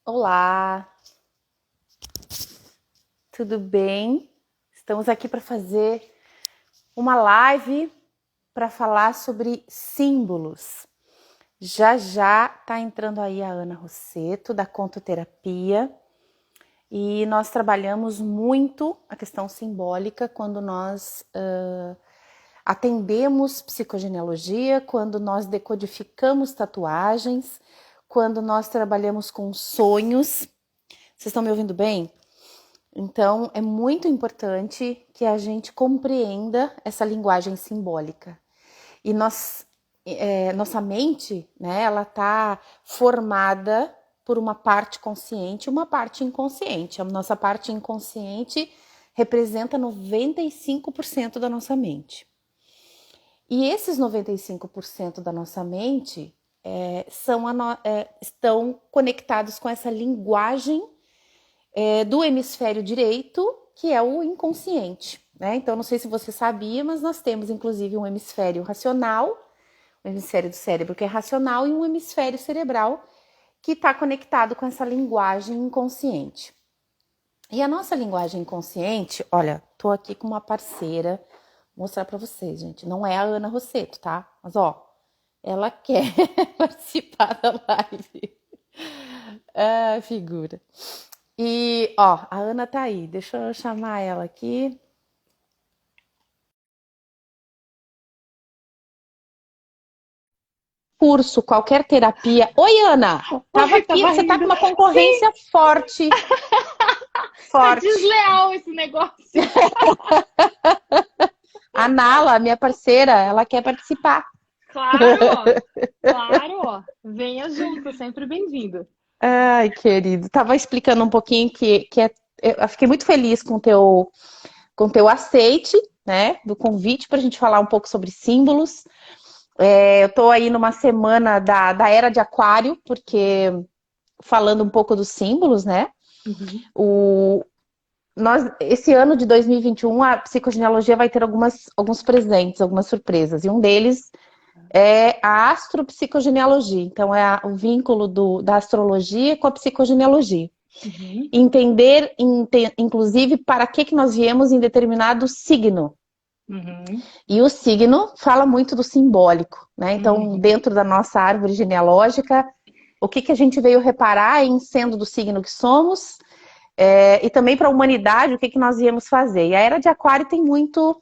Olá, tudo bem? Estamos aqui para fazer uma live para falar sobre símbolos. Já já está entrando aí a Ana Rosseto, da Contoterapia, e nós trabalhamos muito a questão simbólica quando nós atendemos psicogenealogia, quando nós decodificamos tatuagens, quando nós trabalhamos com sonhos. Vocês estão me ouvindo bem? Então, é muito importante que a gente compreenda essa linguagem simbólica. E nossa mente, né, ela está formada por uma parte consciente e uma parte inconsciente. A nossa parte inconsciente representa 95% da nossa mente. E esses 95% da nossa mente estão conectados com essa linguagem do hemisfério direito, que é o inconsciente, né? Então, não sei se você sabia, mas nós temos, inclusive, um hemisfério racional, um hemisfério do cérebro que é racional, e um hemisfério cerebral que está conectado com essa linguagem inconsciente. E a nossa linguagem inconsciente, olha, tô aqui com uma parceira, vou mostrar para vocês, gente. Não é a Ana Rosseto, tá? Mas, ó, ela quer participar da live. Ah, figura. E, ó, a Ana tá aí. Deixa eu chamar ela aqui. Curso, qualquer terapia. Oi, Ana! Tava Ai, aqui, tava você tá com rindo. uma Sim, concorrência forte, tá forte. desleal esse negócio. A Nala, minha parceira, ela quer participar. Claro, claro. Venha junto, sempre bem-vindo. Ai, querido. Tava explicando um pouquinho eu fiquei muito feliz com teu aceite, né, do convite para a gente falar um pouco sobre símbolos. Eu tô aí numa semana da Era de Aquário, porque falando um pouco dos símbolos, né? Uhum. O, esse ano de 2021, a psicogenealogia vai ter alguns presentes, algumas surpresas. E um deles é a astropsicogenealogia. Então, é o vínculo da astrologia com a psicogenealogia. Uhum. Entender, inclusive, para que nós viemos em determinado signo. Uhum. E o signo fala muito do simbólico, né? Então, Uhum. dentro da nossa árvore genealógica, o que a gente veio reparar em sendo do signo que somos, e também para a humanidade, o que nós viemos fazer. E a Era de Aquário tem muito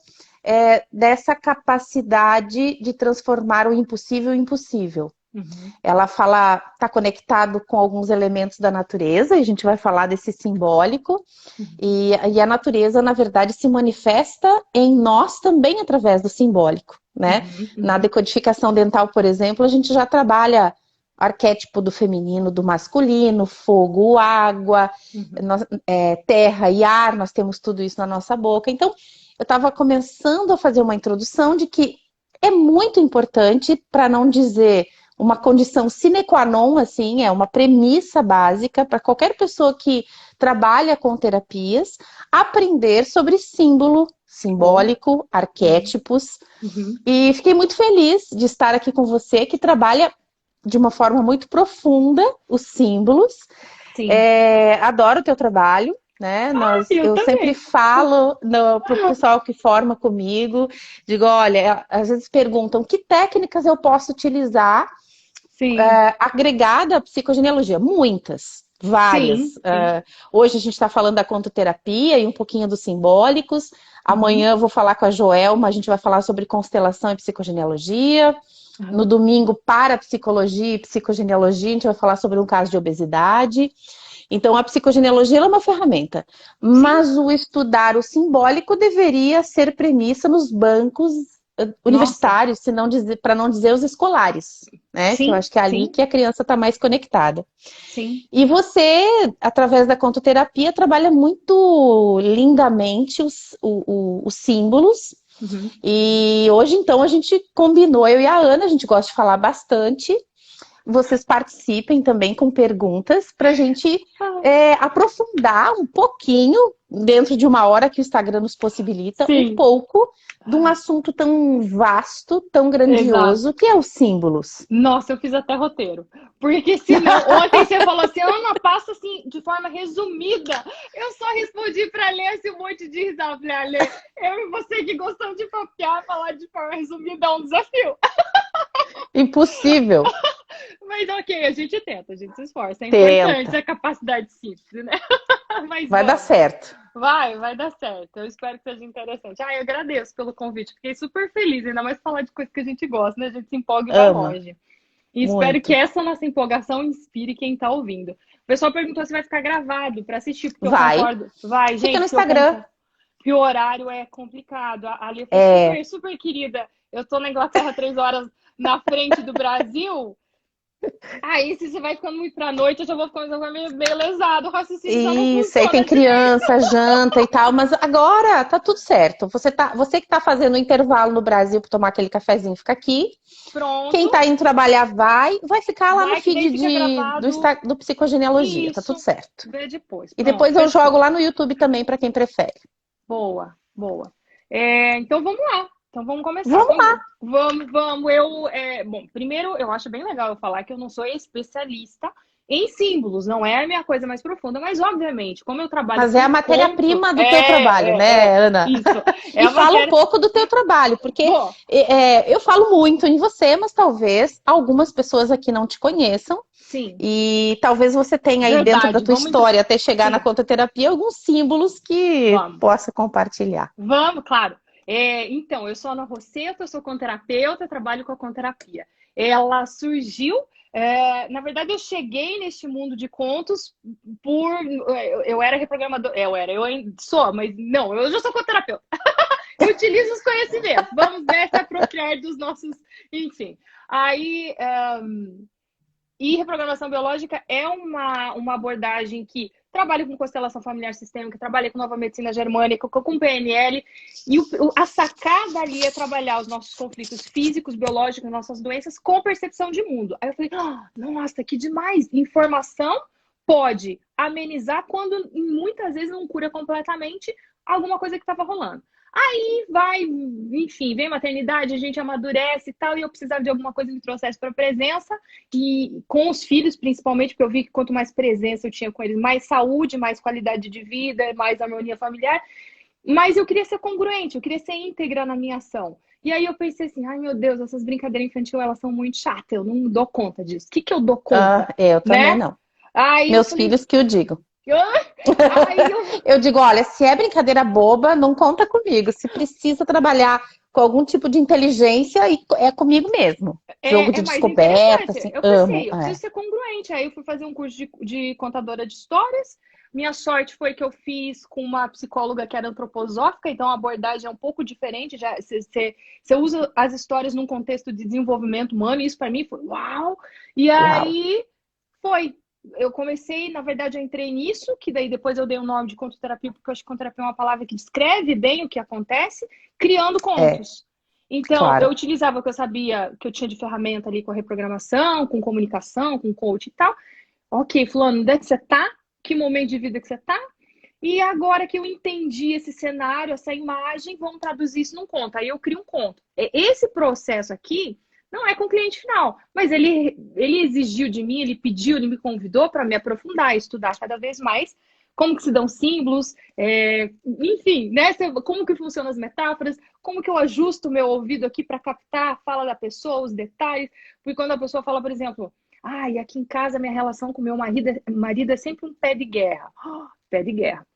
dessa capacidade de transformar o impossível em possível. Uhum. Ela fala, está conectado com alguns elementos da natureza, e a gente vai falar desse simbólico, Uhum. e a natureza, na verdade, se manifesta em nós também através do simbólico, né? Uhum. Na Uhum. decodificação dental, por exemplo, a gente já trabalha arquétipo do feminino, do masculino, fogo, água, Uhum. terra e ar, nós temos tudo isso na nossa boca. Então, eu estava começando a fazer uma introdução de que é muito importante, para não dizer uma condição sine qua non, assim, é uma premissa básica para qualquer pessoa que trabalha com terapias, aprender sobre símbolo, Boa. simbólico, Uhum. arquétipos. Uhum. E fiquei muito feliz de estar aqui com você, que trabalha de uma forma muito profunda os símbolos. Sim. Adoro o teu trabalho, né? Eu Eu sempre também. falo para o pessoal que forma comigo, digo, olha, às vezes perguntam que técnicas eu posso utilizar Sim. agregada à psicogenealogia. Muitas, várias. Sim. Sim. Hoje a gente está falando da contoterapia e um pouquinho dos simbólicos. Uhum. Amanhã eu vou falar com a Joelma, a gente vai falar sobre constelação e psicogenealogia. No Uhum. domingo, para psicologia e psicogenealogia, a gente vai falar sobre um caso de obesidade. Então, a psicogenealogia é uma ferramenta, Sim. mas o estudar o simbólico deveria ser premissa nos bancos Nossa. universitários, se não dizer, para não dizer os escolares, né? Que eu Sim. acho que é ali Sim. que a criança está mais conectada. Sim. E você, através da contoterapia, trabalha muito lindamente os símbolos. Uhum. E hoje, então, a gente combinou, eu e a Ana, a gente gosta de falar bastante. Vocês participem também com perguntas para a gente Ah, aprofundar um pouquinho, dentro de uma hora que o Instagram nos possibilita, um sim. pouco de um assunto tão vasto, tão Exato. grandioso, que é os símbolos. Nossa, eu fiz até roteiro. Porque senão, ontem você falou assim, Ana, passa resumida. Eu só respondi pra Lê esse monte de risada. Falei, Lê, eu e você que gostamos de papear, falar de forma resumida é um desafio. Impossível. Mas ok, a gente tenta, a gente se esforça. É Tenta. importante a capacidade de síntese, né? Mas Vai dar certo. vai dar certo. Eu espero que seja interessante. Eu agradeço pelo convite. Fiquei super feliz, ainda mais falar de coisa que a gente gosta, né? A gente se empolga e vai Ama. longe. E espero Muito. que essa nossa empolgação inspire quem tá ouvindo. O pessoal perguntou se vai ficar gravado para assistir, porque Vai. eu concordo. Vai, gente. Fica no Instagram. Que o horário é complicado. A Ali foi super, super querida. Eu tô na Inglaterra 3 horas na frente do Brasil. Aí, se você vai ficando muito pra noite, eu já vou ficando meio lesado. O raciocínio já não Isso, aí tem criança, janta e tal, mas agora tá tudo certo. Você que tá fazendo intervalo no Brasil para tomar aquele cafezinho, fica aqui. Pronto. Quem tá indo trabalhar vai ficar lá no feed do Psicogenealogia, tá tudo certo. Vê depois. E depois eu jogo lá no YouTube também para quem prefere. Boa, boa. Então vamos lá. Então vamos começar. Vamos lá. Vamos. Bom, primeiro eu acho bem legal eu falar que eu não sou especialista em símbolos, não é a minha coisa mais profunda, mas obviamente, como eu trabalho... Mas é a matéria-prima do teu trabalho, né, Ana? Isso. E fala um pouco do teu trabalho, porque eu falo muito em você, mas talvez algumas pessoas aqui não te conheçam. Sim. E talvez você tenha aí dentro da tua história, até chegar na contoterapia, alguns símbolos que possa compartilhar. Vamos, claro. Então, eu sou Ana Rosseto, eu sou conterapeuta, trabalho com a conterapia. Ela surgiu, na verdade, eu cheguei neste mundo de contos eu era reprogramadora, eu ainda sou, mas não, eu já sou conterapeuta. Eu utilizo os conhecimentos, vamos se apropriar dos nossos, enfim. Aí, e reprogramação biológica é uma abordagem que trabalha com constelação familiar sistêmica, trabalha com nova medicina germânica, com PNL, e a sacada ali é trabalhar os nossos conflitos físicos, biológicos, nossas doenças, com percepção de mundo. Aí eu falei, nossa, que demais! Informação pode amenizar quando muitas vezes não cura completamente alguma coisa que estava rolando. Aí enfim, vem maternidade, a gente amadurece e tal, e eu precisava de alguma coisa que me trouxesse para presença, e com os filhos principalmente, porque eu vi que quanto mais presença eu tinha com eles, mais saúde, mais qualidade de vida, mais harmonia familiar. Mas eu queria ser congruente, eu queria ser íntegra na minha ação. E aí eu pensei assim, ai meu Deus, essas brincadeiras infantis, elas são muito chatas, eu não dou conta disso. O que eu dou conta? Eu também não. Aí meus filhos que eu digo. Aí eu digo, olha, se é brincadeira boba, não conta comigo. Se precisa trabalhar com algum tipo de inteligência, é comigo mesmo. Jogo de descoberta, assim, eu pensei, eu preciso ser congruente. Aí eu fui fazer um curso de contadora de histórias. Minha sorte foi que eu fiz com uma psicóloga que era antroposófica, então a abordagem é um pouco diferente. Você usa as histórias num contexto de desenvolvimento humano, e isso para mim foi uau! E aí eu comecei, na verdade, eu entrei nisso, que daí depois eu dei o nome de contoterapia, porque eu acho que contoterapia é uma palavra que descreve bem o que acontece, criando contos. Então, eu utilizava o que eu sabia que eu tinha de ferramenta ali com a reprogramação, com comunicação, com coach e tal. Ok, fulano, onde é que você tá? Que momento de vida que você tá? E agora que eu entendi esse cenário, essa imagem, vamos traduzir isso num conto. Aí eu crio um conto. Esse processo aqui não é com o cliente final, mas ele exigiu de mim, ele pediu, ele me convidou para me aprofundar, estudar cada vez mais como que se dão símbolos, enfim, né? Como que funcionam as metáforas, como que eu ajusto o meu ouvido aqui para captar a fala da pessoa, os detalhes. Porque quando a pessoa fala, por exemplo, e aqui em casa minha relação com meu marido é sempre um pé de guerra. Pé de guerra.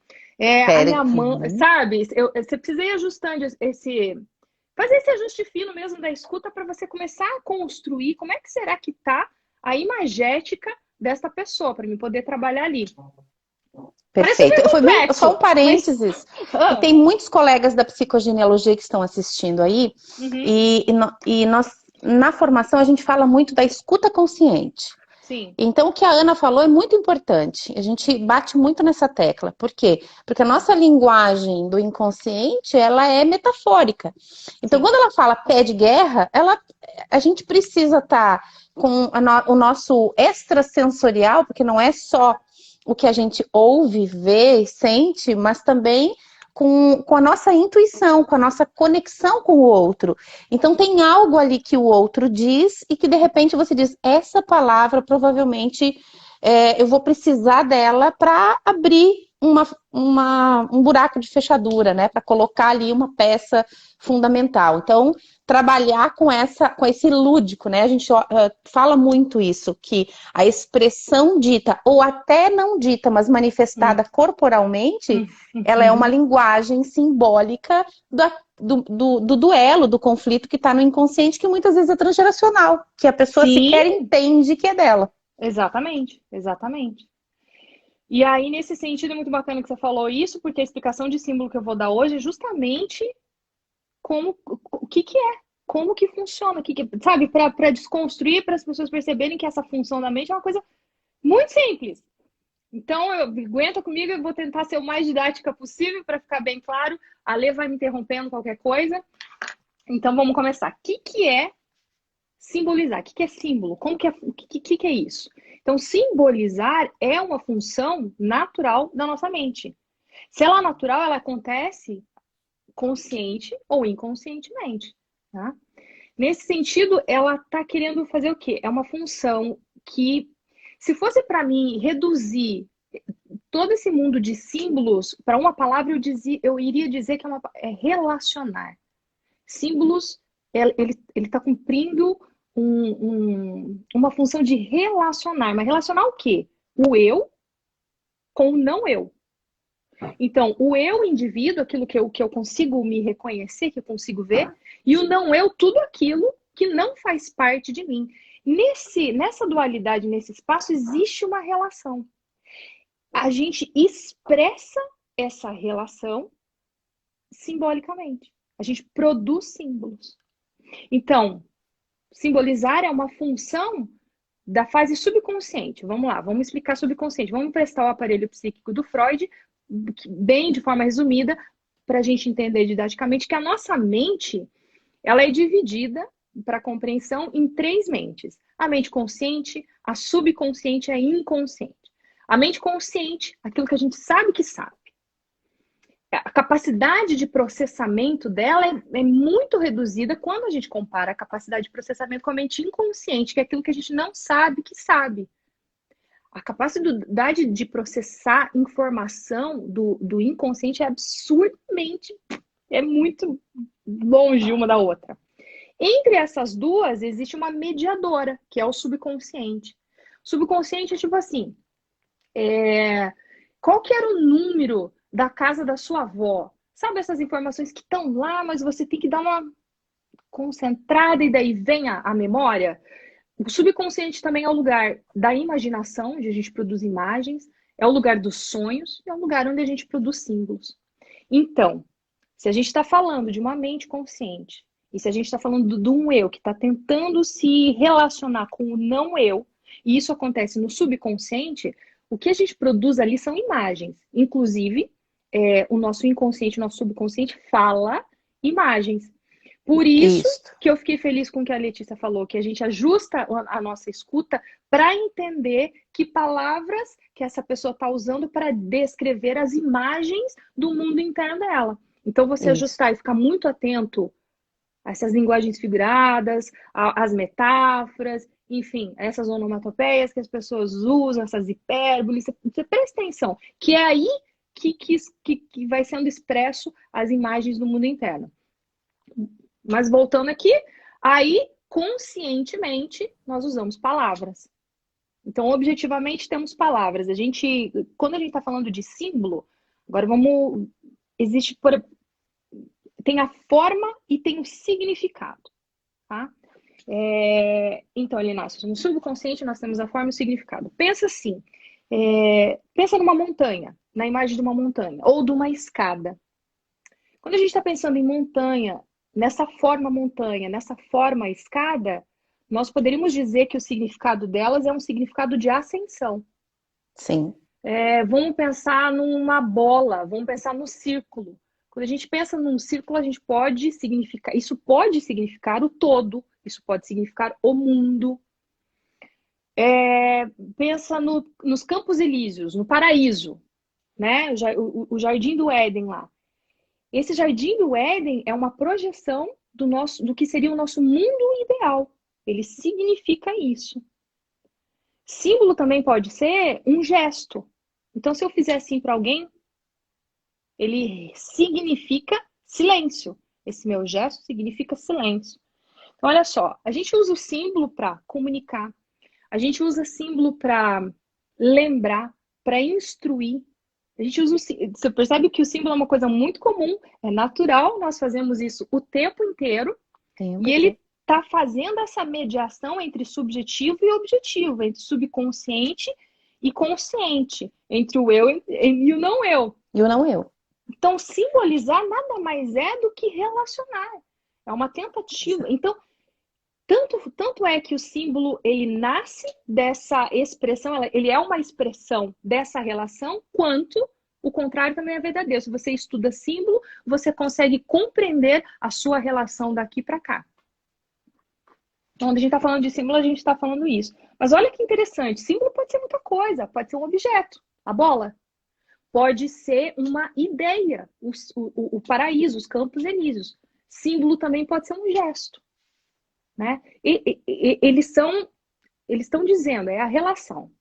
A minha mãe, sabe? Você precisa ir ajustando fazer esse ajuste fino mesmo da escuta para você começar a construir como é que será que tá a imagética dessa pessoa, para mim poder trabalhar ali. Perfeito. Só um parênteses. E tem muitos colegas da psicogenealogia que estão assistindo aí, e nós, na formação, a gente fala muito da escuta consciente. Sim. Então, o que a Ana falou é muito importante. A gente bate muito nessa tecla. Por quê? Porque a nossa linguagem do inconsciente, ela é metafórica. Então, quando ela fala pé de guerra, a gente precisa estar com o nosso extrasensorial, porque não é só o que a gente ouve, vê e sente, mas também com a nossa intuição, com a nossa conexão com o outro. Então tem algo ali que o outro diz e que de repente você diz, essa palavra provavelmente eu vou precisar dela para abrir um buraco de fechadura, né? Para colocar ali uma peça fundamental. Então, trabalhar com esse lúdico, né? A gente fala muito isso, que a expressão dita, ou até não dita, mas manifestada corporalmente, ela é uma linguagem simbólica do duelo, do conflito que está no inconsciente, que muitas vezes é transgeracional, que a pessoa Sim. sequer entende que é dela. Exatamente, exatamente. E aí, nesse sentido, é muito bacana que você falou isso, porque a explicação de símbolo que eu vou dar hoje é justamente o que é, como que funciona, sabe, para desconstruir, para as pessoas perceberem que essa função da mente é uma coisa muito simples. Então, aguenta comigo, eu vou tentar ser o mais didática possível para ficar bem claro. A Lê vai me interrompendo qualquer coisa. Então, vamos começar. O que é simbolizar? O que é símbolo? O que é isso? Então, simbolizar é uma função natural da nossa mente. Se ela é natural, ela acontece consciente ou inconscientemente. Tá? Nesse sentido, ela está querendo fazer o quê? É uma função que, se fosse para mim reduzir todo esse mundo de símbolos para uma palavra, eu iria dizer que é relacionar. Símbolos, ele está cumprindo uma função de relacionar. Mas relacionar o quê? O eu com o não eu. Então, o eu, indivíduo, aquilo que eu consigo me reconhecer, que eu consigo ver, e o não eu, tudo aquilo que não faz parte de mim. Nessa dualidade, nesse espaço, existe uma relação. A gente expressa essa relação simbolicamente. A gente produz símbolos. Então, simbolizar é uma função da fase subconsciente. Vamos lá, vamos explicar subconsciente. Vamos prestar o aparelho psíquico do Freud, bem de forma resumida, para a gente entender didaticamente que a nossa mente, ela é dividida para compreensão em 3 mentes. A mente consciente, a subconsciente e a inconsciente. A mente consciente, aquilo que a gente sabe que sabe. A capacidade de processamento dela é muito reduzida quando a gente compara a capacidade de processamento com a mente inconsciente, que é aquilo que a gente não sabe que sabe. A capacidade de processar informação do inconsciente é absurdamente, é muito longe uma da outra. Entre essas duas, existe uma mediadora, que é o subconsciente. O subconsciente é tipo assim, qual que era o número da casa da sua avó? Sabe essas informações que estão lá, mas você tem que dar uma concentrada e daí vem a memória? O subconsciente também é o lugar da imaginação, onde a gente produz imagens, é o lugar dos sonhos, é o lugar onde a gente produz símbolos. Então, se a gente está falando de uma mente consciente, e se a gente está falando de um eu que está tentando se relacionar com o não eu, e isso acontece no subconsciente, o que a gente produz ali são imagens. Inclusive, o nosso inconsciente, o nosso subconsciente fala imagens. Por isso que eu fiquei feliz com o que a Letícia falou, que a gente ajusta a nossa escuta para entender que palavras que essa pessoa está usando para descrever as imagens do mundo interno dela. Então, você ajustar e ficar muito atento a essas linguagens figuradas, às metáforas, enfim, essas onomatopeias que as pessoas usam, essas hipérboles, você presta atenção, que é aí que vai sendo expresso as imagens do mundo interno. Mas voltando aqui, aí conscientemente nós usamos palavras. Então, objetivamente, temos palavras. Quando a gente está falando de símbolo, agora tem a forma e tem o significado, tá? Então, Elinácio, no subconsciente nós temos a forma e o significado. Pensa assim, pensa numa montanha, na imagem de uma montanha, ou de uma escada. Quando a gente está pensando em montanha, nessa forma escada, nós poderíamos dizer que o significado delas é um significado de ascensão. Sim. Vamos pensar numa bola, vamos pensar no círculo. Quando a gente pensa num círculo, isso pode significar o todo, isso pode significar o mundo. Pensa nos Campos Elíseos, no paraíso, né? O Jardim do Éden lá. Esse Jardim do Éden é uma projeção do que seria o nosso mundo ideal. Ele significa isso. Símbolo também pode ser um gesto. Então, se eu fizer assim para alguém, ele significa silêncio. Esse meu gesto significa silêncio. Então, olha só, a gente usa o símbolo para comunicar, a gente usa símbolo para lembrar, para instruir. A gente usa você percebe que o símbolo é uma coisa muito comum, é natural, nós fazemos isso o tempo inteiro, e ele está fazendo essa mediação entre subjetivo e objetivo, entre subconsciente e consciente, entre o eu e o não eu. E o não eu. Então, simbolizar nada mais é do que relacionar. É uma tentativa. Então, tanto é que o símbolo, ele nasce dessa expressão, ele é uma expressão dessa relação, quanto o contrário também é verdadeiro. Se você estuda símbolo, você consegue compreender a sua relação daqui para cá. Então, quando a gente está falando de símbolo, a gente está falando isso. Mas olha que interessante, símbolo pode ser muita coisa, pode ser um objeto, a bola. Pode ser uma ideia, o paraíso, os campos elíseos. Símbolo também pode ser um gesto. Né? Eles estão dizendo, é a relação.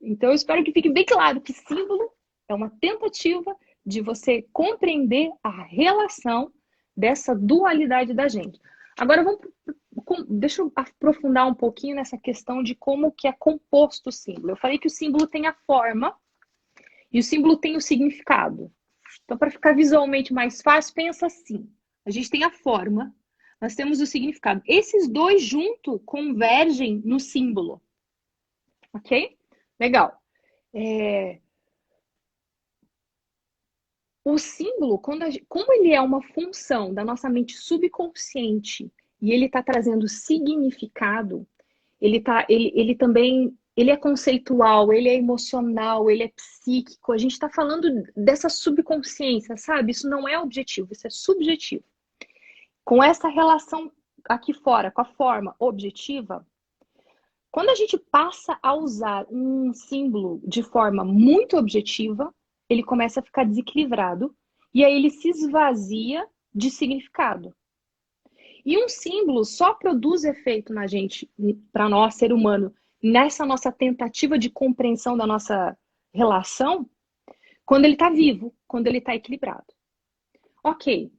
Então, eu espero que fique bem claro que símbolo é uma tentativa de você compreender a relação dessa dualidade da gente. Agora, deixa eu aprofundar um pouquinho nessa questão de como que é composto o símbolo. Eu falei que o símbolo tem a forma e o símbolo tem o significado. Então, para ficar visualmente mais fácil, pensa assim. A gente tem a forma, nós temos o significado. Esses dois juntos convergem no símbolo. Ok? Legal. O símbolo, como ele é uma função da nossa mente subconsciente e ele está trazendo significado, ele também é conceitual, ele é emocional, ele é psíquico. A gente está falando dessa subconsciência, sabe? Isso não é objetivo, isso é subjetivo. Com essa relação aqui fora, com a forma objetiva, quando a gente passa a usar um símbolo de forma muito objetiva, ele começa a ficar desequilibrado e aí ele se esvazia de significado. E um símbolo só produz efeito na gente, para nós, ser humano, nessa nossa tentativa de compreensão da nossa relação, quando ele está vivo, quando ele está equilibrado. Ok.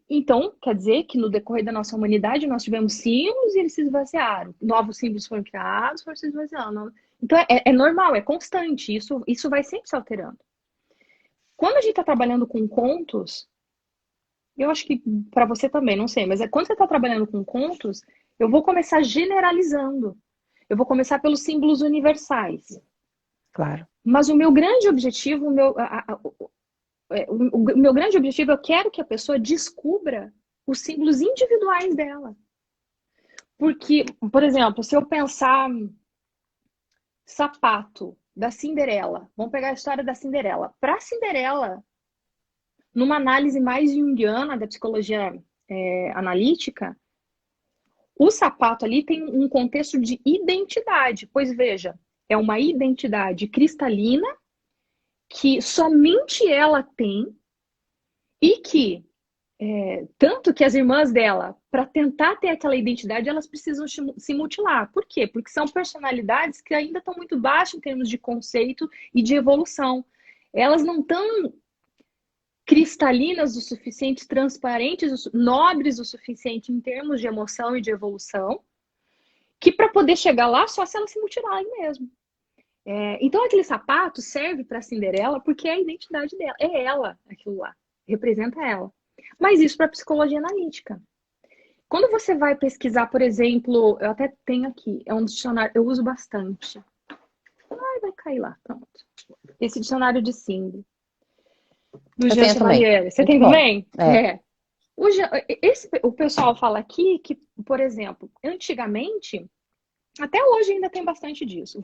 Então, quer dizer que no decorrer da nossa humanidade nós tivemos símbolos e eles se esvaziaram. Novos símbolos foram criados, foram se esvaziando. Então, é normal, é constante. Isso vai sempre se alterando. Quando a gente está trabalhando com contos, eu acho que para você também, não sei, mas quando você está trabalhando com contos, eu vou começar generalizando. Eu vou começar pelos símbolos universais. Claro. Mas o meu grande objetivo, o meu grande objetivo, eu quero que a pessoa descubra os símbolos individuais dela. Porque, por exemplo, se eu pensar sapato da Cinderela, vamos pegar a história da Cinderela. Para a Cinderela, numa análise mais junguiana da psicologia analítica, o sapato ali tem um contexto de identidade. Pois veja, é uma identidade cristalina que somente ela tem e que, tanto que as irmãs dela, para tentar ter aquela identidade, elas precisam se mutilar. Por quê? Porque são personalidades que ainda estão muito baixas em termos de conceito e de evolução. Elas não estão cristalinas o suficiente, transparentes, nobres o suficiente em termos de emoção e de evolução, que para poder chegar lá, só se elas se mutilarem mesmo. Então aquele sapato serve para a Cinderela porque é a identidade dela, é ela aquilo lá, representa ela. Mas isso para psicologia analítica. Quando você vai pesquisar, por exemplo, eu até tenho aqui, é um dicionário, eu uso bastante. Vai cair lá, pronto. Esse dicionário de símbolo. Do Jean Chevalier. Você tem também? O pessoal fala aqui que, por exemplo, antigamente, até hoje ainda tem bastante disso.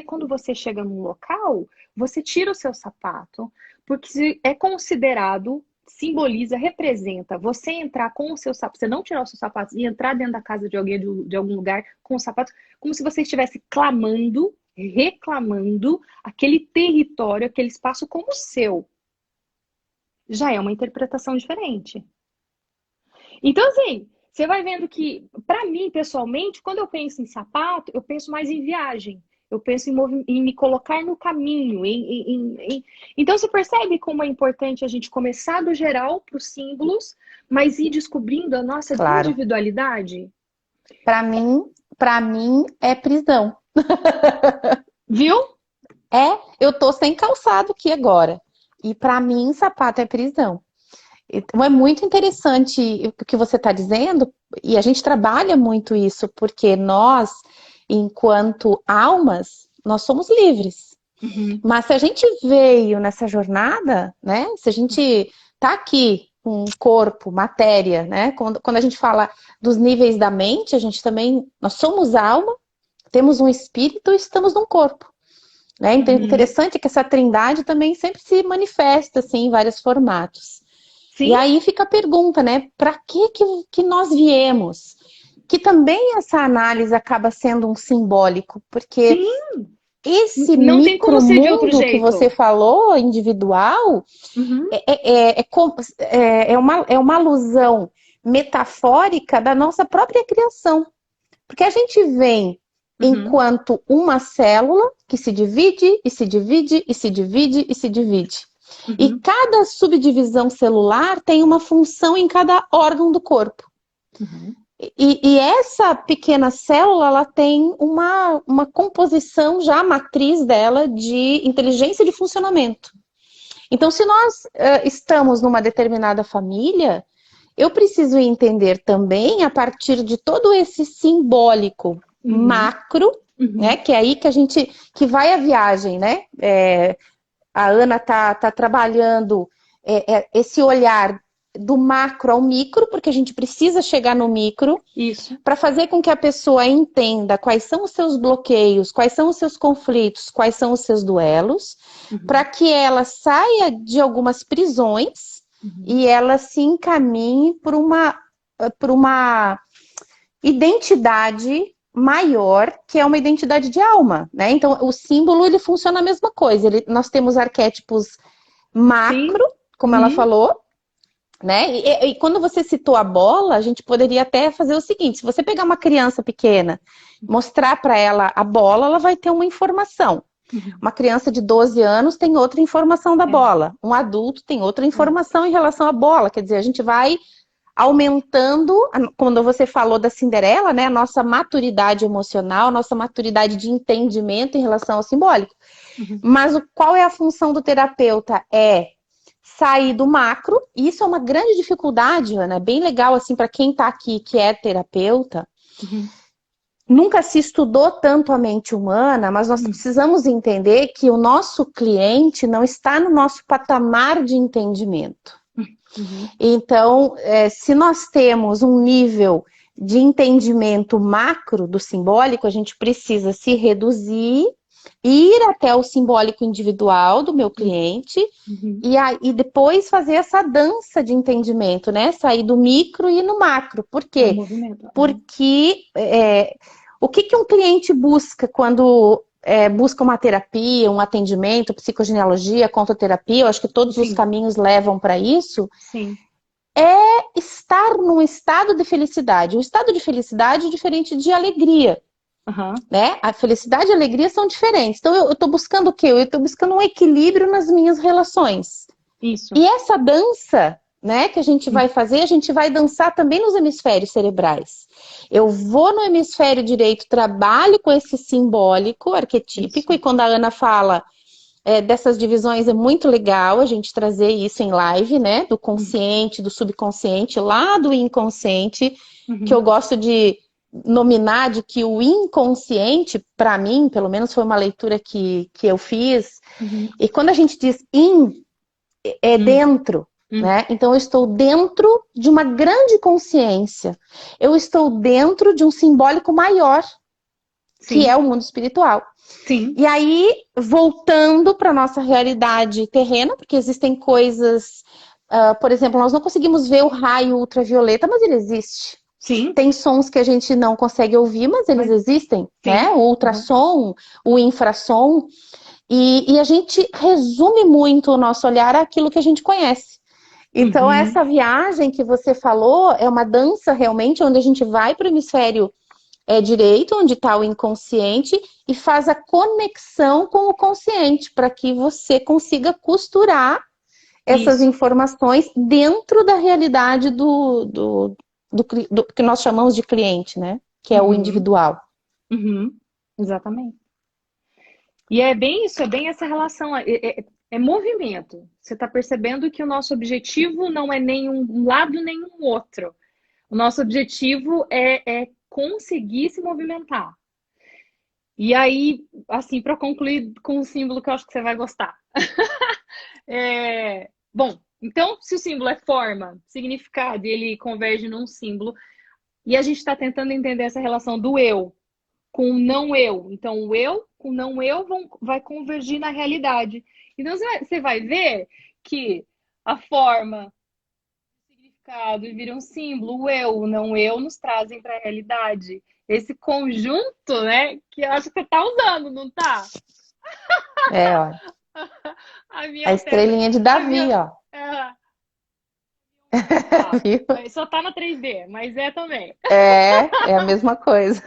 Quando você chega num local, você tira o seu sapato, porque é considerado, simboliza, representa você entrar com o seu sapato, você não tirar o seu sapato e entrar dentro da casa de alguém, de algum lugar com o sapato, como se você estivesse clamando, reclamando aquele território, aquele espaço como seu. Já é uma interpretação diferente. Então, assim, você vai vendo que, para mim, pessoalmente, quando eu penso em sapato, eu penso mais em viagem. Eu penso em me colocar no caminho. Então, você percebe como é importante a gente começar do geral para os símbolos, mas ir descobrindo a nossa Claro. individualidade? Para mim é prisão. Viu? Eu tô sem calçado aqui agora. E para mim, sapato é prisão. Então é muito interessante o que você está dizendo, e a gente trabalha muito isso, porque nós, enquanto almas, nós somos livres. Mas se a gente veio nessa jornada, né? Se a gente tá aqui com corpo, matéria, né? Quando a gente fala dos níveis da mente, a gente também, nós somos alma, temos um espírito e estamos num corpo. Né? Então é interessante que essa trindade também sempre se manifesta assim, em vários formatos. Sim. E aí fica a pergunta, né? Para que nós viemos? Que também essa análise acaba sendo um simbólico, porque Sim. esse Não tem como ser de outro micromundo que jeito. você falou, individual, é uma alusão metafórica da nossa própria criação. Porque a gente vem enquanto uma célula que se divide, e se divide, e se divide, e se divide. E cada subdivisão celular tem uma função em cada órgão do corpo. E essa pequena célula, ela tem uma composição já matriz dela de inteligência de funcionamento. Então, se nós estamos numa determinada família, eu preciso entender também, a partir de todo esse simbólico macro, né, que é aí que vai a viagem, né? A Ana tá trabalhando esse olhar do macro ao micro, porque a gente precisa chegar no micro para fazer com que a pessoa entenda quais são os seus bloqueios, quais são os seus conflitos, quais são os seus duelos, para que ela saia de algumas prisões e ela se encaminhe por uma identidade maior, que é uma identidade de alma, né? Então, o símbolo, ele funciona a mesma coisa. Nós temos arquétipos macro, como ela falou, né? E quando você citou a bola, a gente poderia até fazer o seguinte: se você pegar uma criança pequena, mostrar para ela a bola, ela vai ter uma informação. Uma criança de 12 anos tem outra informação da bola. Um adulto tem outra informação em relação à bola. Quer dizer, a gente vai aumentando, quando você falou da Cinderela, né, a nossa maturidade emocional, a nossa maturidade de entendimento em relação ao simbólico. Mas qual é a função do terapeuta? É sair do macro, e isso é uma grande dificuldade, Ana, é bem legal assim para quem está aqui que é terapeuta. Nunca se estudou tanto a mente humana, mas nós precisamos entender que o nosso cliente não está no nosso patamar de entendimento. Então, se nós temos um nível de entendimento macro do simbólico, a gente precisa se reduzir, ir até o simbólico individual do meu cliente e depois fazer essa dança de entendimento, né? Sair do micro e ir no macro. Por quê? Porque o que um cliente busca quando busca uma terapia, um atendimento, psicogenealogia, contoterapia, eu acho que todos os caminhos levam para isso, é estar num estado de felicidade. O estado de felicidade é diferente de alegria. Né? A felicidade e a alegria são diferentes. Então eu estou buscando o quê? Eu estou buscando um equilíbrio nas minhas relações. E essa dança, né, que a gente vai fazer, a gente vai dançar também nos hemisférios cerebrais. Eu vou no hemisfério direito, trabalho com esse simbólico, arquetípico, e quando a Ana fala dessas divisões, é muito legal a gente trazer isso em live, né? Do consciente, do subconsciente, lá do inconsciente, que eu gosto de nominar de que o inconsciente, para mim, pelo menos foi uma leitura que eu fiz, e quando a gente diz é dentro, né? Então eu estou dentro de uma grande consciência, eu estou dentro de um simbólico maior, que é o mundo espiritual. E aí, voltando para nossa realidade terrena, porque existem coisas, por exemplo, nós não conseguimos ver o raio ultravioleta, mas ele existe. Tem sons que a gente não consegue ouvir, mas eles existem, né? O ultrassom, o infrassom. E a gente resume muito o nosso olhar àquilo que a gente conhece. Então, essa viagem que você falou é uma dança realmente, onde a gente vai para o hemisfério é direito, onde está o inconsciente, e faz a conexão com o consciente, para que você consiga costurar essas Isso. informações dentro da realidade do que nós chamamos de cliente, né? Que é o Uhum, individual. uhum, exatamente. E é bem isso, é bem essa relação, é movimento. Você está percebendo que o nosso objetivo não é nem um lado nem um outro. O nosso objetivo é conseguir se movimentar. E aí, assim, para concluir com um símbolo que eu acho que você vai gostar. Bom, então, se o símbolo é forma, significado, e ele converge num símbolo, e a gente está tentando entender essa relação do eu com o não eu. Então, o eu com o não eu vai convergir na realidade. Então, você vai ver que a forma, o significado vira um símbolo, o eu, o não eu nos trazem para a realidade. Esse conjunto, né, que eu acho que você tá usando, não tá? É, ó, A a minha pedra, estrelinha de a Davi, minha, ó. é, tá. Viu? Só tá na 3D, mas é também. É a mesma coisa.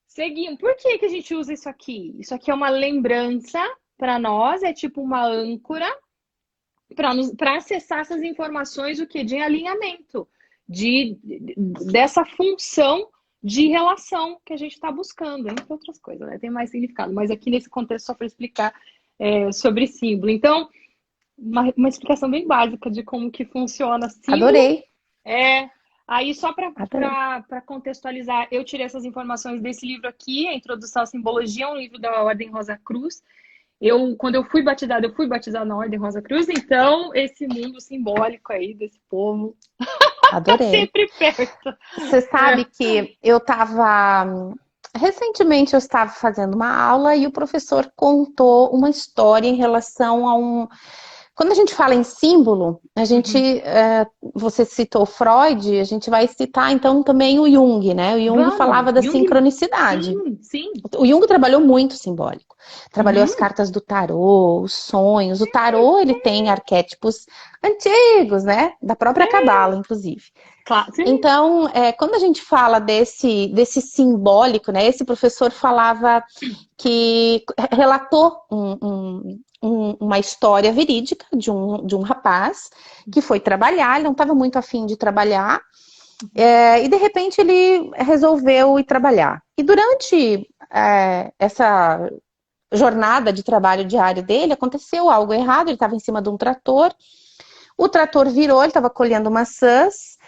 Seguimos. Por que que a gente usa isso aqui? Isso aqui é uma lembrança para nós, é tipo uma âncora para acessar essas informações o que de alinhamento, dessa função de relação que a gente está buscando, entre outras coisas, né? Tem mais significado, mas aqui nesse contexto só para explicar sobre símbolo. Então, uma explicação bem básica de como que funciona símbolo. Adorei, Aí só adorei. para contextualizar, eu tirei essas informações desse livro aqui, A Introdução à Simbologia, um livro da Ordem Rosa Cruz. Quando eu fui batizada na Ordem Rosa Cruz, então esse mundo simbólico aí desse povo tá Adorei. sempre perto. Você sabe que eu estava. Recentemente eu estava fazendo uma aula e o professor contou uma história em relação a um. Quando a gente fala em símbolo, a gente, Uhum. você citou Freud, a gente vai citar então também o Jung, né? O Jung Vamos, falava da Jung, sincronicidade. sim, sim. O Jung trabalhou muito simbólico. Trabalhou as Uhum. cartas do tarô, os sonhos. O tarô, ele tem arquétipos antigos, né? Da própria Cabala, inclusive. Claro, sim. Então, quando a gente fala desse simbólico, né? Esse professor falava que relatou uma história verídica de um rapaz que foi trabalhar, ele não estava muito afim de trabalhar, e de repente ele resolveu ir trabalhar. E durante essa jornada de trabalho diário dele, aconteceu algo errado, ele estava em cima de um trator, o trator virou, ele estava colhendo maçãs,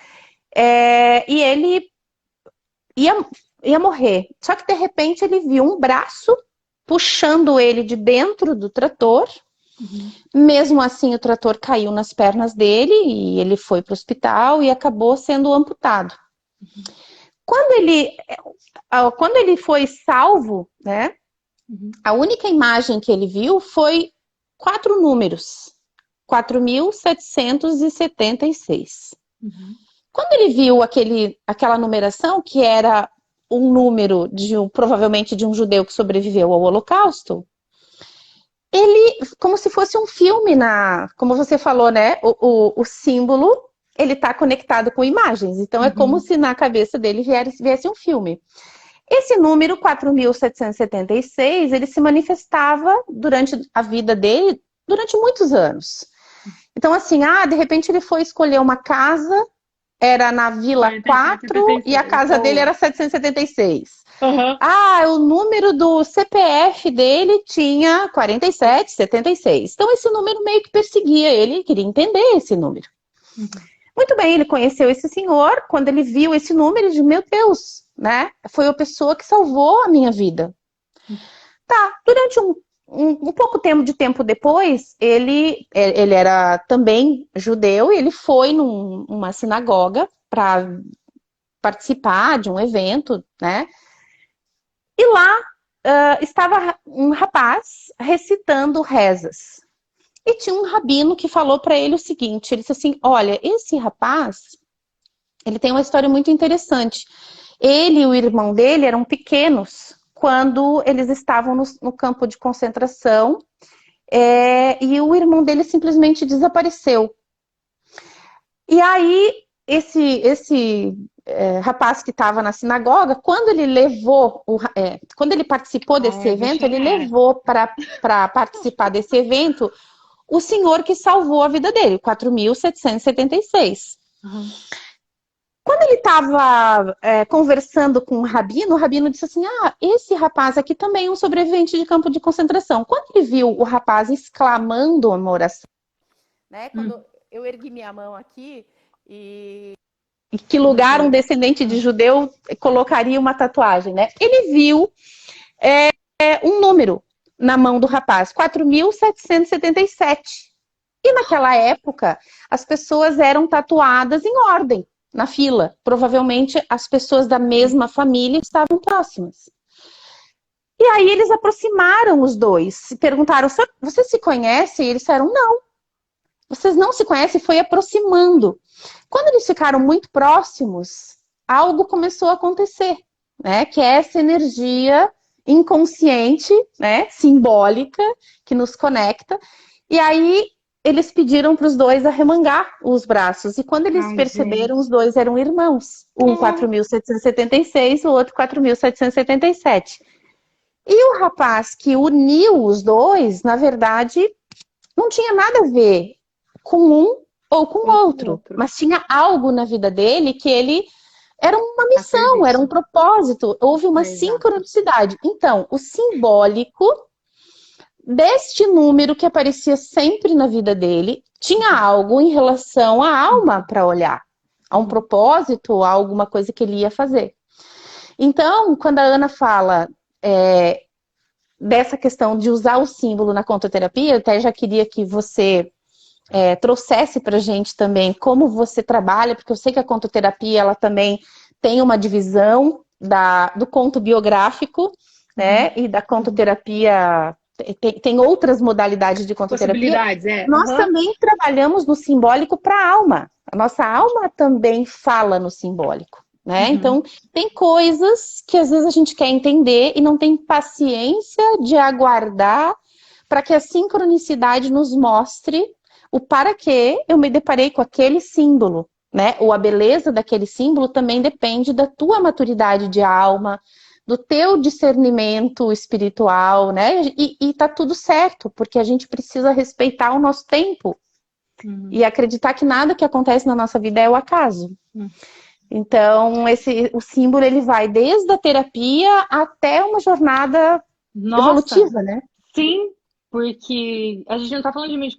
e ele ia morrer. Só que de repente ele viu um braço puxando ele de dentro do trator. Uhum. Mesmo assim, o trator caiu nas pernas dele e ele foi para o hospital e acabou sendo amputado. Uhum. Quando ele foi salvo, né, Uhum. a única imagem que ele viu foi 4 números. 4.776. Uhum. Quando ele viu aquela numeração, que era um número provavelmente de um judeu que sobreviveu ao Holocausto, ele, como se fosse um filme, como você falou, né? O símbolo, ele está conectado com imagens. Então, é como Uhum. se na cabeça dele viesse um filme. Esse número, 4.776, ele se manifestava durante a vida dele, durante muitos anos. Então, assim, de repente ele foi escolher uma casa, era na Vila 4 e a 47, casa dele era 776. Uhum. O número do CPF dele tinha 47, 76. Então, esse número meio que perseguia ele queria entender esse número. Uhum. Muito bem, ele conheceu esse senhor. Quando ele viu esse número, ele disse: meu Deus, né? Foi a pessoa que salvou a minha vida. Tá, durante um pouco de tempo depois, ele era também judeu e ele foi numa sinagoga para participar de um evento, né? E lá estava um rapaz recitando rezas. E tinha um rabino que falou para ele o seguinte, ele disse assim: olha, esse rapaz, ele tem uma história muito interessante. Ele e o irmão dele eram pequenos quando eles estavam no campo de concentração, e o irmão dele simplesmente desapareceu. E aí, esse rapaz que estava na sinagoga, quando ele levou, quando ele participou desse evento, ele levou para participar desse evento o senhor que salvou a vida dele, 4.776. Quando ele estava conversando com o rabino disse assim, esse rapaz aqui também é um sobrevivente de campo de concentração. Quando ele viu o rapaz exclamando uma oração, né, quando eu ergui minha mão aqui, e que lugar um descendente de judeu colocaria uma tatuagem, né? Ele viu um número na mão do rapaz, 4.777. E naquela época, as pessoas eram tatuadas em ordem, na fila. Provavelmente as pessoas da mesma família estavam próximas. E aí eles aproximaram os dois, perguntaram, vocês se conhecem? E eles disseram, não. Vocês não se conhecem? Foi aproximando. Quando eles ficaram muito próximos, algo começou a acontecer, né? Que é essa energia inconsciente, né? Simbólica, que nos conecta. E aí eles pediram para os dois arremangar os braços. E quando eles perceberam, os dois eram irmãos. Um 4.776, o outro 4.777. E o rapaz que uniu os dois, na verdade, não tinha nada a ver com um ou com o outro. Mas tinha algo na vida dele que ele... Era uma missão, era um propósito. Houve uma sincronicidade. Então, o simbólico deste número que aparecia sempre na vida dele, tinha algo em relação à alma para olhar, a um propósito, a alguma coisa que ele ia fazer. Então, quando a Ana fala dessa questão de usar o símbolo na contoterapia, eu até já queria que você trouxesse para a gente também como você trabalha, porque eu sei que a contoterapia ela também tem uma divisão do conto biográfico, né, e da contoterapia... Tem outras modalidades de contoterapia. Nós também trabalhamos no simbólico para a alma. A nossa alma também fala no simbólico, né? Então, tem coisas que às vezes a gente quer entender e não tem paciência de aguardar para que a sincronicidade nos mostre o para que eu me deparei com aquele símbolo, né? Ou a beleza daquele símbolo também depende da tua maturidade de alma, do teu discernimento espiritual, né? E tá tudo certo, porque a gente precisa respeitar o nosso tempo e acreditar que nada que acontece na nossa vida é o acaso. Então, o símbolo, ele vai desde a terapia até uma jornada evolutiva, né? Sim, porque a gente não está falando de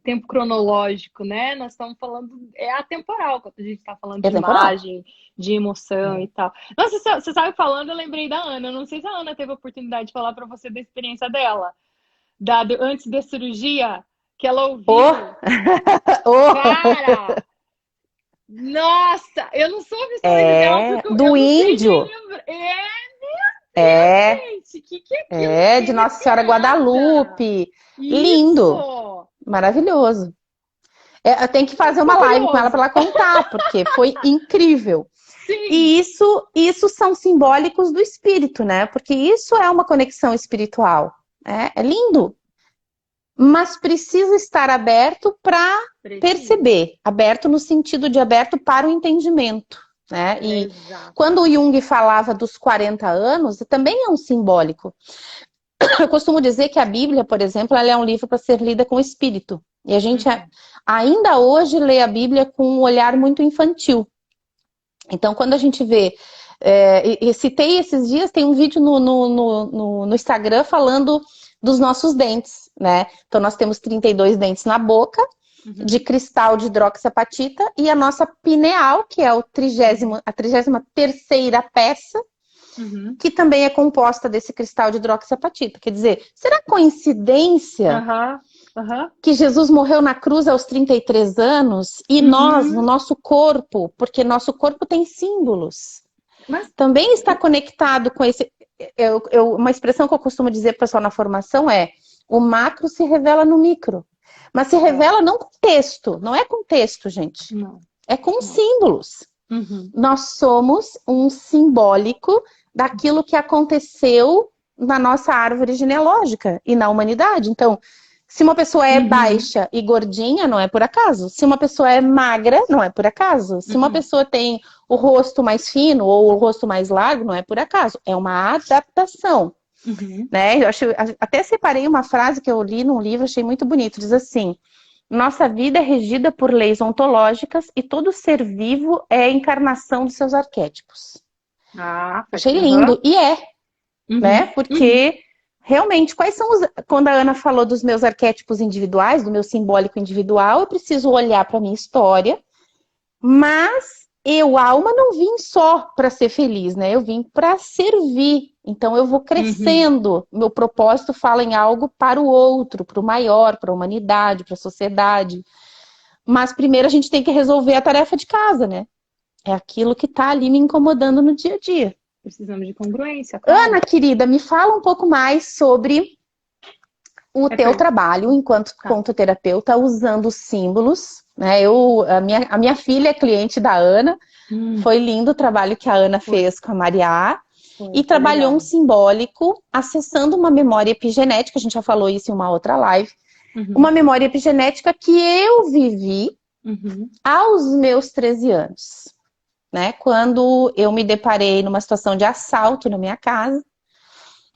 tempo cronológico, né? Nós estamos falando, atemporal, quando a gente está falando de imagem, de emoção e tal. Nossa, você sabe falando, eu lembrei da Ana. Eu não sei se a Ana teve a oportunidade de falar para você da experiência dela, antes da cirurgia, que ela ouviu. Cara! Nossa! Eu não soube a história dela, porque do índio. Gente, que é aquilo? De Nossa Senhora Guadalupe. Isso. Lindo. Maravilhoso. Eu tenho que fazer uma live com ela para ela contar, porque foi incrível. Sim. E isso são simbólicos do espírito, né? Porque isso é uma conexão espiritual. É lindo. Mas precisa estar aberto para perceber. Aberto no sentido de aberto para o entendimento. Né? E quando o Jung falava dos 40 anos, também é um simbólico. Eu costumo dizer que a Bíblia, por exemplo, ela é um livro para ser lida com o espírito. E a gente ainda hoje lê a Bíblia com um olhar muito infantil. Então, quando a gente vê... e citei esses dias, tem um vídeo no Instagram falando dos nossos dentes, né? Então, nós temos 32 dentes na boca, de cristal de hidroxiapatita, e a nossa pineal, que é a 33ª peça, que também é composta desse cristal de hidroxiapatita. Quer dizer, será coincidência que Jesus morreu na cruz aos 33 anos e nós, no nosso corpo, porque nosso corpo tem símbolos, também está conectado com esse... uma expressão que eu costumo dizer para o pessoal na formação é: o macro se revela no micro. Mas se revela não com texto, não é com texto, gente. Não. É com símbolos. Nós somos um simbólico daquilo que aconteceu na nossa árvore genealógica e na humanidade. Então, Se uma pessoa é Uhum. baixa e gordinha, não é por acaso. Se uma pessoa é magra, não é por acaso. Se uma Uhum. pessoa tem o rosto mais fino ou o rosto mais largo, não é por acaso. É uma adaptação, Uhum. né? Eu acho, até separei uma frase que eu li num livro, achei muito bonito. Diz assim: nossa vida é regida por leis ontológicas e todo ser vivo é a encarnação dos seus arquétipos. Ah, Achei aham. lindo. E é, né? Uhum. Uhum. Porque realmente, quais são os. Quando a Ana falou dos meus arquétipos individuais, do meu simbólico individual, eu preciso olhar para a minha história, mas eu, alma, não vim só para ser feliz, né? Eu vim para servir. Então eu vou Uhum. crescendo. Meu propósito fala em algo para o outro, para o maior, para a humanidade, para a sociedade. Mas primeiro a gente tem que resolver a tarefa de casa, né? É aquilo que está ali me incomodando no dia a dia. Precisamos de congruência, claro. Ana, querida, me fala um pouco mais sobre o É teu per... trabalho enquanto Tá. contoterapeuta usando símbolos, né? A minha filha é cliente da Ana, Hum, foi lindo o trabalho que a Ana foi, fez com a Maria e foi trabalhou um legal. simbólico acessando uma memória epigenética, a gente já falou isso em uma outra live, uma Uhum. memória epigenética que eu vivi Uhum. aos meus 13 anos, né? Quando eu me deparei numa situação de assalto na minha casa.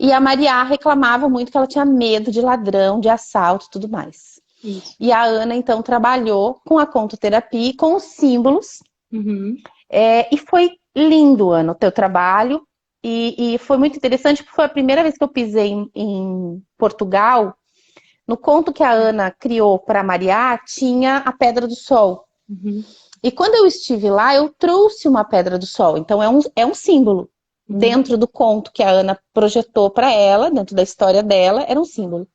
E a Maria reclamava muito que ela tinha medo de ladrão, de assalto e tudo mais. Isso. E a Ana, então, trabalhou com a contoterapia e com os símbolos. Uhum. E foi lindo, Ana, o teu trabalho. E foi muito interessante, porque foi a primeira vez que eu pisei em Portugal. No conto que a Ana criou para a Maria, tinha a Pedra do Sol. Uhum. E quando eu estive lá, eu trouxe uma Pedra do Sol. Então, é um símbolo. Uhum. Dentro do conto que a Ana projetou para ela, dentro da história dela, era um símbolo.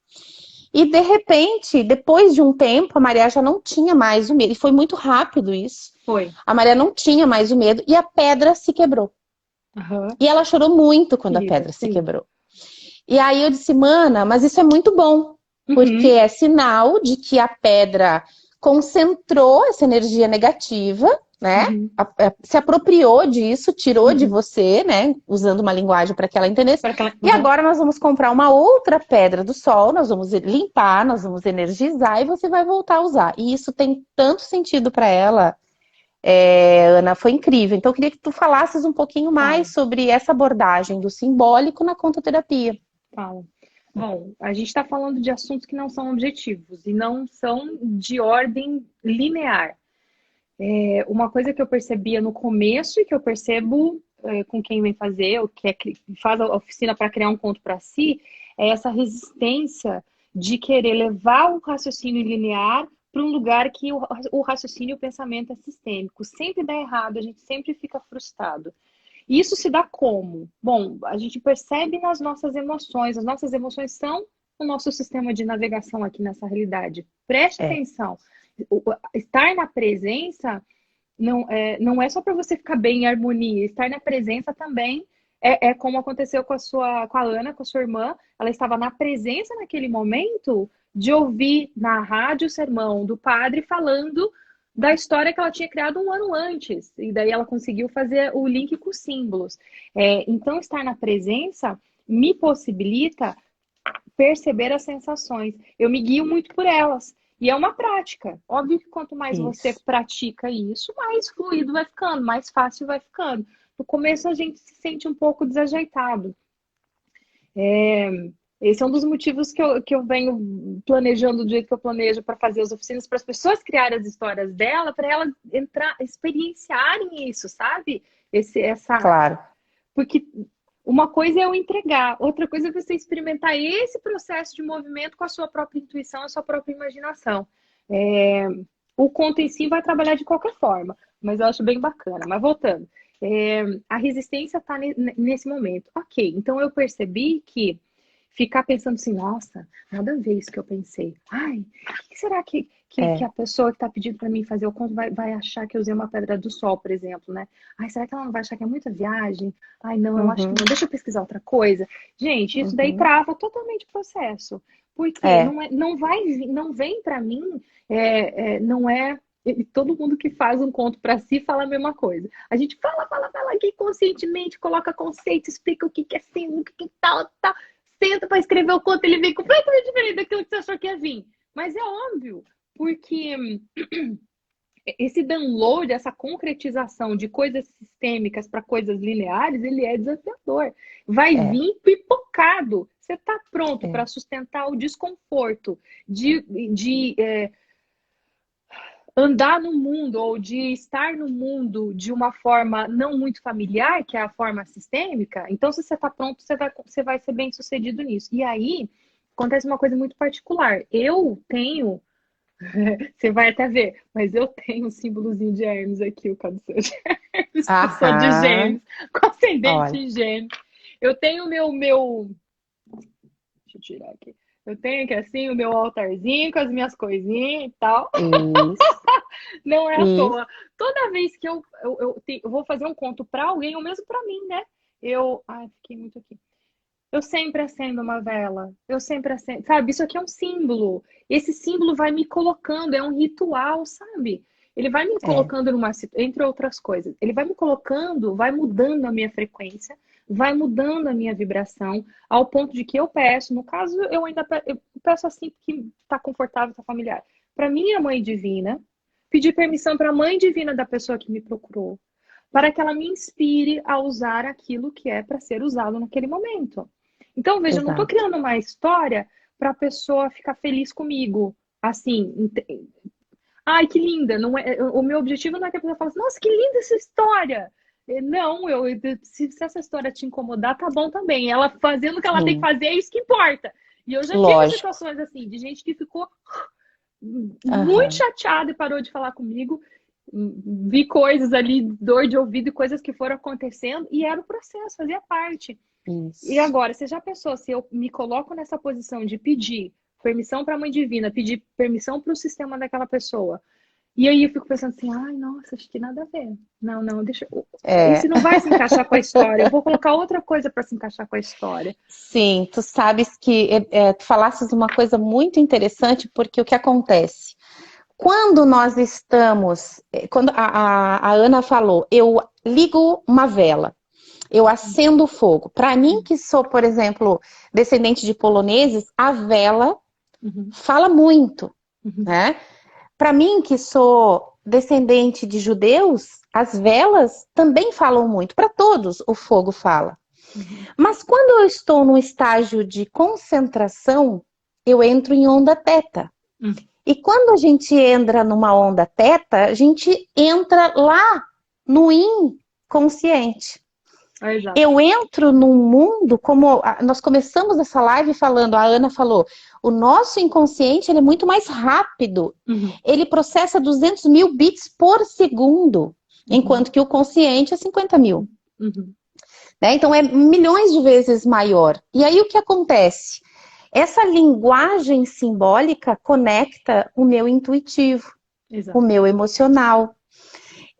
E de repente, depois de um tempo, a Maria já não tinha mais o medo. E foi muito rápido isso. Foi. A Maria não tinha mais o medo e a pedra se quebrou. Aham. E ela chorou muito quando a Querida, pedra se sim. quebrou. E aí eu disse, mana, mas isso é muito bom, porque Uhum. é sinal de que a pedra concentrou essa energia negativa, né? Uhum. Se apropriou disso, tirou de Uhum. você, né? Usando uma linguagem para que ela entendesse. Para aquela... E Uhum. agora nós vamos comprar uma outra pedra do sol, nós vamos limpar, nós vamos energizar e você vai voltar a usar. E isso tem tanto sentido para ela, Ana, foi incrível. Então eu queria que tu falasses um pouquinho Fala, mais sobre essa abordagem do simbólico na contoterapia. fala. Bom, a gente está falando de assuntos que não são objetivos e não são de ordem linear. Uma coisa que eu percebia no começo e que eu percebo com quem vem fazer, ou que faz a oficina para criar um conto para si, é essa resistência de querer levar o raciocínio linear para um lugar que o raciocínio e o pensamento é sistêmico. Sempre dá errado, a gente sempre fica frustrado. E isso se dá como? Bom, a gente percebe nas nossas emoções. As nossas emoções são o nosso sistema de navegação aqui nessa realidade. Preste É. atenção. Estar na presença não é só para você ficar bem em harmonia. Estar na presença também é como aconteceu com a Ana, com a sua irmã. Ela estava na presença naquele momento de ouvir na rádio o sermão do padre falando da história que ela tinha criado um ano antes. E daí ela conseguiu fazer o link com os símbolos. Então, estar na presença me possibilita perceber as sensações. Eu me guio muito por elas. E é uma prática. Óbvio que quanto mais você Isso. pratica isso, mais fluido vai ficando, mais fácil vai ficando. No começo a gente se sente um pouco desajeitado. Esse é um dos motivos que eu venho planejando do jeito que eu planejo para fazer as oficinas, para as pessoas criarem as histórias dela, para elas entrar, experienciarem isso, sabe? Essa Claro. porque uma coisa é eu entregar, outra coisa é você experimentar esse processo de movimento com a sua própria intuição, a sua própria imaginação. É, o conto em si vai trabalhar de qualquer forma, mas eu acho bem bacana. Mas voltando, a resistência está nesse momento. Ok, então eu percebi que ficar pensando assim, nossa, nada a ver isso que eu pensei. Ai, o que será que É. a pessoa que está pedindo para mim fazer o conto vai achar que eu usei uma pedra do sol, por exemplo, né? Ai, será que ela não vai achar que é muita viagem? Ai, não, eu acho que Uhum, não. Deixa eu pesquisar outra coisa. Gente, isso daí uhum. trava totalmente o processo. Porque É, não vem para mim, não é. E todo mundo que faz um conto para si fala a mesma coisa. A gente fala aqui conscientemente, coloca conceito, explica o que é símbolo, o que é tal, tal. senta para escrever o conto, ele vem completamente diferente daquilo que você achou que ia vir. Mas é óbvio, porque esse download, essa concretização de coisas sistêmicas para coisas lineares, ele é desafiador. Vai vir pipocado. Você está pronto para sustentar o desconforto de andar no mundo ou de estar no mundo de uma forma não muito familiar, que é a forma sistêmica? Então, se você está pronto, você vai ser bem sucedido nisso. E aí, acontece uma coisa muito particular. Eu tenho... Você vai até ver, mas eu tenho um símbolozinho de Hermes aqui, o cabeção de Hermes. Eu sou de Gêmeos, com ascendente em Gêmeos. Eu tenho o meu... Deixa eu tirar aqui. Eu tenho aqui assim o meu altarzinho com as minhas coisinhas e tal. Isso. Não é à toa. Toda vez que eu vou fazer um conto para alguém, ou mesmo para mim, né? Ai, fiquei muito aqui. Eu sempre acendo uma vela. Eu sempre acendo. Sabe, isso aqui é um símbolo. Esse símbolo vai me colocando, é um ritual, sabe? Ele vai me colocando numa... Entre outras coisas. Ele vai me colocando, vai mudando a minha frequência, vai mudando a minha vibração, ao ponto de que eu peço, no caso, eu peço assim, que está confortável, está familiar. Para minha mãe divina, pedir permissão para a mãe divina da pessoa que me procurou, para que ela me inspire a usar aquilo que é para ser usado naquele momento. Então, veja, eu não estou criando uma história para a pessoa ficar feliz comigo. Assim, ai, que linda. Não é, o meu objetivo não é que a pessoa fale assim, nossa, que linda essa história. Não, se essa história te incomodar, tá bom também. Ela fazendo o que ela tem que fazer, é isso que importa. E eu já tive situações assim, de gente que ficou muito chateada e parou de falar comigo. Vi coisas ali, dor de ouvido e coisas que foram acontecendo, e era o processo, fazia parte. Isso. E agora, você já pensou, se eu me coloco nessa posição de pedir permissão para a Mãe Divina, pedir permissão para o sistema daquela pessoa, e aí eu fico pensando assim, ai, nossa, acho que nada a ver. Não, deixa... Isso não vai se encaixar com a história, eu vou colocar outra coisa para se encaixar com a história. Sim, tu sabes que tu falasses uma coisa muito interessante, porque o que acontece? Quando nós estamos... Quando a Ana falou, eu ligo uma vela, eu acendo o fogo. Para mim, que sou, por exemplo, descendente de poloneses, a vela fala muito, né? Para mim, que sou descendente de judeus, as velas também falam muito. Para todos, o fogo fala. Mas quando eu estou num estágio de concentração, eu entro em onda teta. E quando a gente entra numa onda teta, a gente entra lá no inconsciente. Eu entro num mundo, como nós começamos essa live falando, a Ana falou, o nosso inconsciente ele é muito mais rápido. Ele processa 200 mil bits por segundo, enquanto que o consciente é 50 mil. Né? Então é milhões de vezes maior. E aí o que acontece? Essa linguagem simbólica conecta o meu intuitivo, o meu emocional.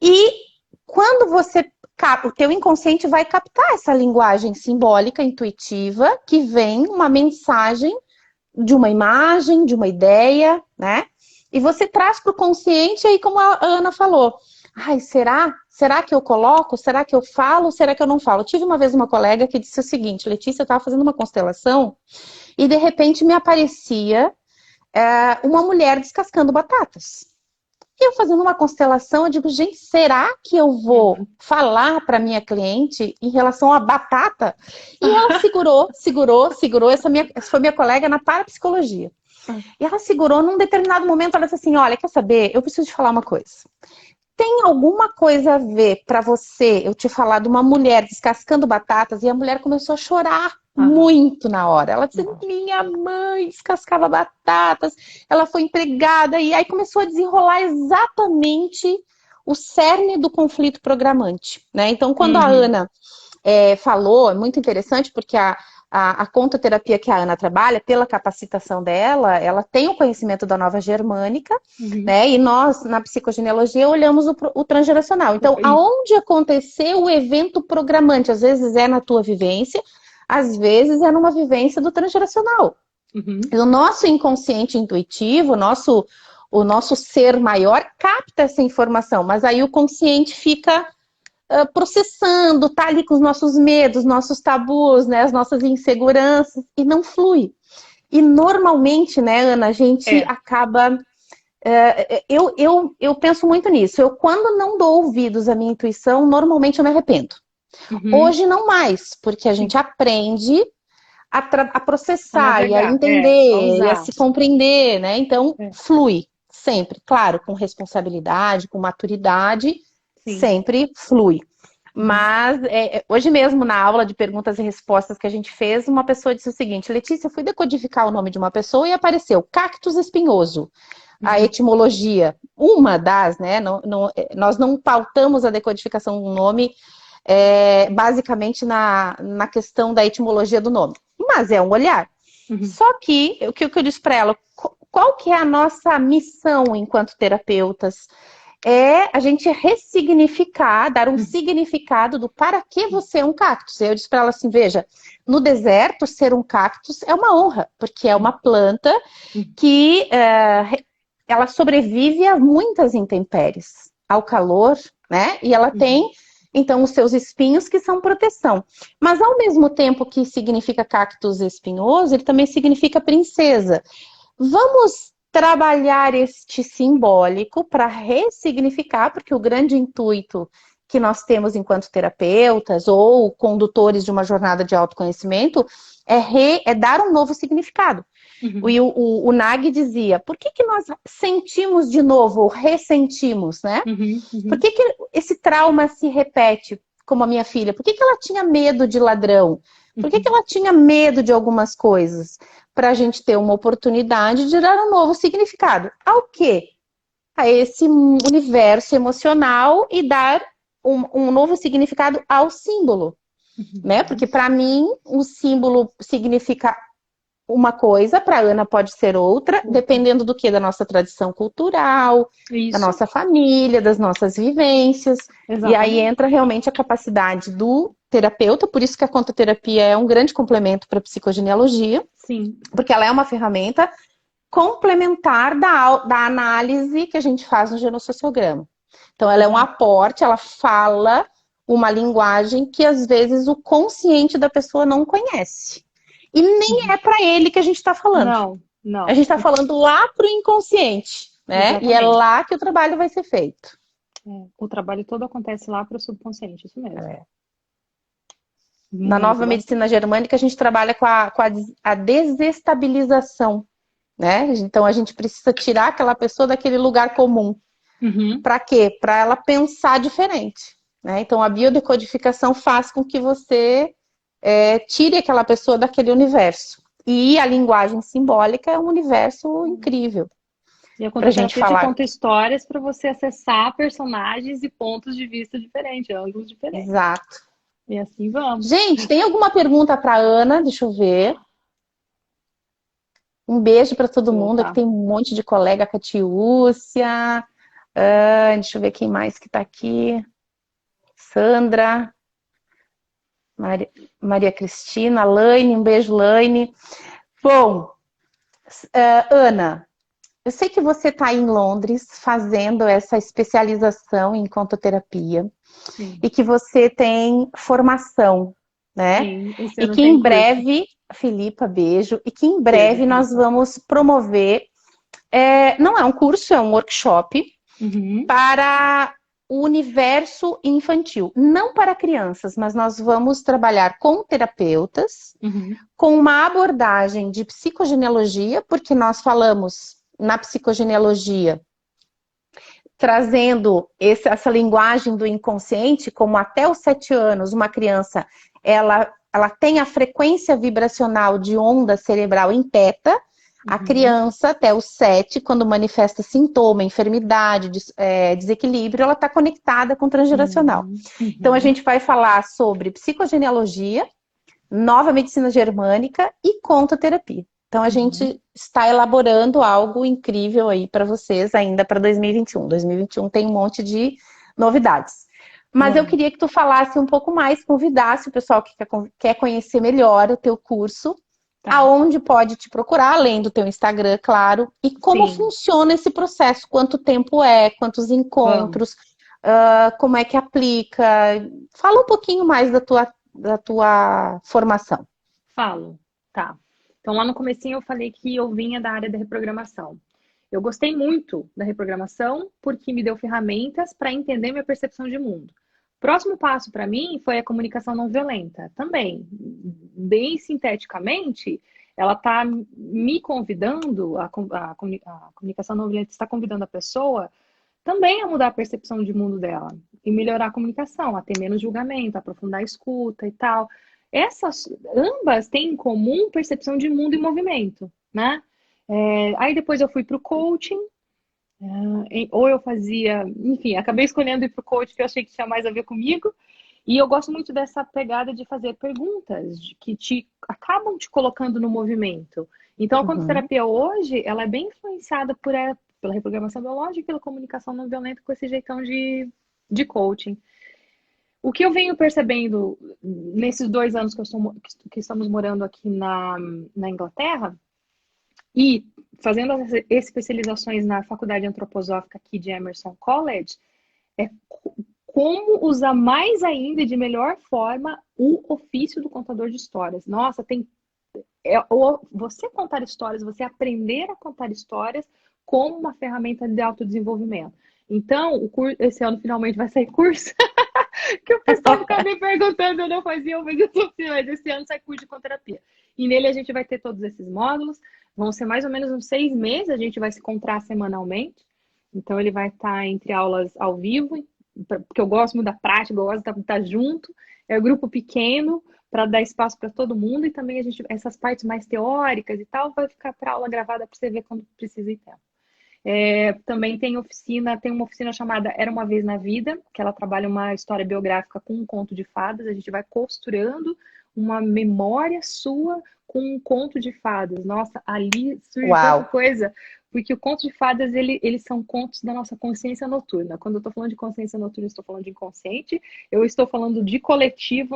E quando você... O teu inconsciente vai captar essa linguagem simbólica, intuitiva, que vem uma mensagem de uma imagem, de uma ideia, né? E você traz para o consciente, aí como a Ana falou, ai, será que eu coloco? Será que eu falo? Será que eu não falo? Eu tive uma vez uma colega que disse o seguinte, Letícia, eu estava fazendo uma constelação e de repente me aparecia uma mulher descascando batatas. E eu fazendo uma constelação, eu digo, gente, será que eu vou falar para minha cliente em relação à batata? E ela segurou. Essa foi minha colega na parapsicologia. E ela segurou num determinado momento, ela disse assim, olha, quer saber? Eu preciso te falar uma coisa. Tem alguma coisa a ver para você eu te falar de uma mulher descascando batatas? E a mulher começou a chorar muito na hora. Ela disse, minha mãe descascava batatas, ela foi empregada. E aí começou a desenrolar exatamente o cerne do conflito programante, né? Então, quando a Ana falou, é muito interessante, porque a contoterapia que a Ana trabalha, pela capacitação dela, ela tem o conhecimento da nova germânica, né? E nós, na psicogenealogia, olhamos o transgeracional. Então, aonde aconteceu o evento programante? Às vezes é na tua vivência, às vezes é numa vivência do transgeracional. O nosso inconsciente intuitivo, o nosso ser maior capta essa informação, mas aí o consciente fica processando, tá ali com os nossos medos, nossos tabus, né, as nossas inseguranças, e não flui. E normalmente, né, Ana, a gente acaba... eu penso muito nisso. Eu, quando não dou ouvidos à minha intuição, normalmente eu me arrependo. Hoje não mais, porque a gente aprende a processar e a entender e a se compreender, né? Então, flui sempre. Claro, com responsabilidade, com maturidade, sempre flui. Mas hoje mesmo, na aula de perguntas e respostas que a gente fez, uma pessoa disse o seguinte: Letícia, eu fui decodificar o nome de uma pessoa e apareceu cactus espinhoso. A etimologia, uma das, né? Nós não pautamos a decodificação do nome basicamente na questão da etimologia do nome. Mas é um olhar. Só que, o que eu disse para ela, qual que é a nossa missão enquanto terapeutas? É a gente ressignificar, dar um significado do para que você é um cactus. Eu disse para ela assim, veja, no deserto ser um cactus é uma honra, porque é uma planta que ela sobrevive a muitas intempéries, ao calor, né? E ela tem, então, os seus espinhos que são proteção. Mas, ao mesmo tempo que significa cactus espinhoso, ele também significa princesa. Vamos trabalhar este simbólico para ressignificar, porque o grande intuito que nós temos enquanto terapeutas ou condutores de uma jornada de autoconhecimento é dar um novo significado. O Nag dizia, por que nós sentimos de novo, ou ressentimos, né? Por que esse trauma se repete, como a minha filha? Por que ela tinha medo de ladrão? Por que ela tinha medo de algumas coisas? Para a gente ter uma oportunidade de dar um novo significado. Ao quê? A esse universo emocional e dar um novo significado ao símbolo. Né? Porque para mim, o símbolo significa uma coisa, para a Ana pode ser outra, dependendo do que? Da nossa tradição cultural, da nossa família, das nossas vivências. Exatamente. E aí entra realmente a capacidade do terapeuta, por isso que a contoterapia é um grande complemento para a psicogenealogia. Sim. Porque ela é uma ferramenta complementar da análise que a gente faz no genossociograma. Então ela é um aporte, ela fala uma linguagem que às vezes o consciente da pessoa não conhece. E nem é para ele que a gente está falando. Não. A gente está falando lá para o inconsciente, né? Exatamente. E é lá que o trabalho vai ser feito. O trabalho todo acontece lá para o subconsciente, isso mesmo. Na nova medicina germânica, a gente trabalha com a desestabilização, né? Então, a gente precisa tirar aquela pessoa daquele lugar comum. Para quê? Para ela pensar diferente, né? Então, a biodecodificação faz com que você tire aquela pessoa daquele universo. E a linguagem simbólica é um universo incrível. E a contoterapia te conta histórias para você acessar personagens e pontos de vista diferentes, ângulos diferentes. Exato. E assim vamos. Gente, tem alguma pergunta para Ana? Deixa eu ver. Um beijo para todo mundo. Aqui tem um monte de colega, a Catiúcia. Deixa eu ver quem mais que está aqui. Sandra. Maria Cristina, Laine, um beijo, Laine. Bom, Ana, eu sei que você está em Londres fazendo essa especialização em contoterapia. Sim. E que você tem formação, né? Sim, e que em breve, Filipa, beijo, e que em breve nós vamos promover, não é um curso, é um workshop para o universo infantil, não para crianças, mas nós vamos trabalhar com terapeutas, com uma abordagem de psicogenealogia, porque nós falamos na psicogenealogia, trazendo essa linguagem do inconsciente, como até os 7 anos, uma criança, ela tem a frequência vibracional de onda cerebral em teta. A criança, até os 7, quando manifesta sintoma, enfermidade, desequilíbrio, ela está conectada com o transgeracional. Então, a gente vai falar sobre psicogenealogia, nova medicina germânica e contoterapia. Então, a gente está elaborando algo incrível aí para vocês ainda para 2021. 2021 tem um monte de novidades. Mas eu queria que tu falasse um pouco mais, convidasse o pessoal que quer conhecer melhor o teu curso, aonde pode te procurar, além do teu Instagram, claro, e como funciona esse processo, quanto tempo quantos encontros, como é que aplica? Fala um pouquinho mais da tua formação. Falo, tá. Então, lá no comecinho eu falei que eu vinha da área da reprogramação. Eu gostei muito da reprogramação porque me deu ferramentas para entender minha percepção de mundo. Próximo passo para mim foi a comunicação não violenta. Também, bem sinteticamente, ela está me convidando, a comunicação não violenta está convidando a pessoa também a mudar a percepção de mundo dela e melhorar a comunicação, a ter menos julgamento, aprofundar a escuta e tal. Essas ambas têm em comum percepção de mundo e movimento, né? Aí depois eu fui para o coaching, ou eu fazia, enfim, acabei escolhendo ir para o coaching que eu achei que tinha mais a ver comigo. E eu gosto muito dessa pegada de fazer perguntas que acabam te colocando no movimento. Então, a contoterapia hoje, ela é bem influenciada pela reprogramação biológica e pela comunicação não violenta com esse jeitão de coaching. O que eu venho percebendo nesses 2 anos que estamos morando aqui na Inglaterra e fazendo as especializações na Faculdade Antroposófica aqui de Emerson College, é como usar mais ainda e de melhor forma o ofício do contador de histórias. Nossa, você contar histórias, você aprender a contar histórias como uma ferramenta de autodesenvolvimento. Então, esse ano finalmente vai sair curso, que o pessoal fica me perguntando, eu não fazia, mas esse ano sai curso de conterapia. E nele a gente vai ter todos esses módulos, vão ser mais ou menos uns 6 meses, a gente vai se encontrar semanalmente. Então, ele vai estar entre aulas ao vivo, porque eu gosto muito da prática, eu gosto de estar junto, é um grupo pequeno, para dar espaço para todo mundo, e também essas partes mais teóricas e tal, vai ficar para aula gravada para você ver quando precisa ir tempo. Também tem uma oficina chamada Era Uma Vez na Vida, que ela trabalha uma história biográfica com um conto de fadas. A gente vai costurando uma memória sua com um conto de fadas. Nossa, ali surge tanta coisa, porque o conto de fadas, eles são contos da nossa consciência noturna. Quando eu estou falando de consciência noturna, eu estou falando de inconsciente, eu estou falando de coletivo,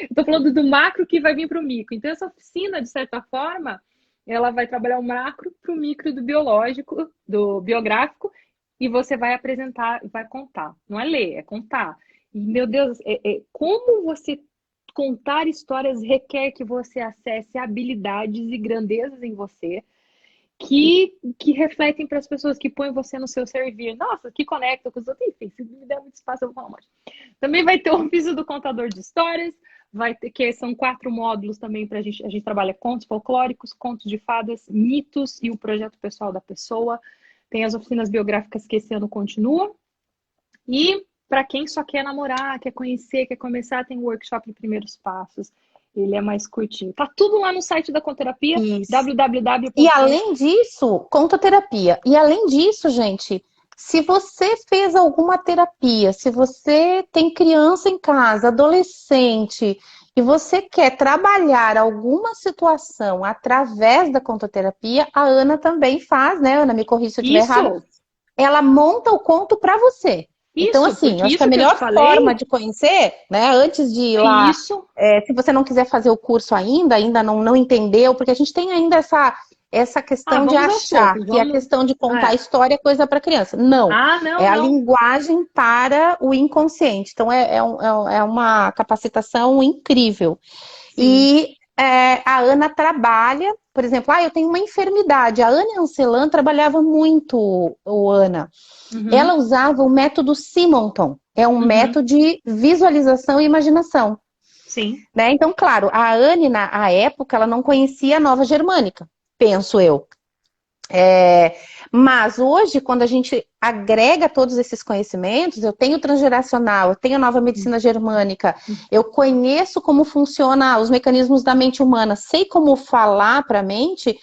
estou falando do macro que vai vir para o micro. Então, essa oficina, de certa forma, ela vai trabalhar o macro para o micro do biológico, do biográfico, e você vai apresentar, vai contar. Não é ler, é contar. E, meu Deus, como você contar histórias requer que você acesse habilidades e grandezas em você que refletem para as pessoas, que põem você no seu servir. Nossa, que conecta com os outros. Enfim, se me der muito espaço, eu vou falar mais. Também vai ter o ofício do contador de histórias, vai ter, que são 4 módulos também para a gente trabalha contos folclóricos, contos de fadas, mitos e o projeto pessoal da pessoa. Tem as oficinas biográficas que esse ano continuam. E para quem só quer namorar, quer conhecer, quer começar, tem o workshop de primeiros passos. Ele é mais curtinho. Tá tudo lá no site da Conterapia, www. E além disso, Contoterapia. E além disso, gente, se você fez alguma terapia, se você tem criança em casa, adolescente, e você quer trabalhar alguma situação através da contoterapia, a Ana também faz, né? Ana, me corrija se eu estiver errado. Ela monta o conto para você. Então, assim, eu acho que a melhor forma de conhecer, né, antes de ir lá, se você não quiser fazer o curso ainda não entendeu, porque a gente tem ainda essa questão de achar que a questão de contar história é coisa para criança. Não, a linguagem para o inconsciente. Então, é uma capacitação incrível. Sim. E a Ana trabalha, por exemplo, eu tenho uma enfermidade. A Ana Ancelan trabalhava muito, Ana. Ela usava o método Simonton. É um método de visualização e imaginação. Sim. Né? Então, claro, a Anne, na época, ela não conhecia a Nova Germânica, penso eu. Mas hoje, quando a gente agrega todos esses conhecimentos, eu tenho transgeracional, eu tenho a nova medicina germânica, eu conheço como funciona os mecanismos da mente humana, sei como falar para a mente,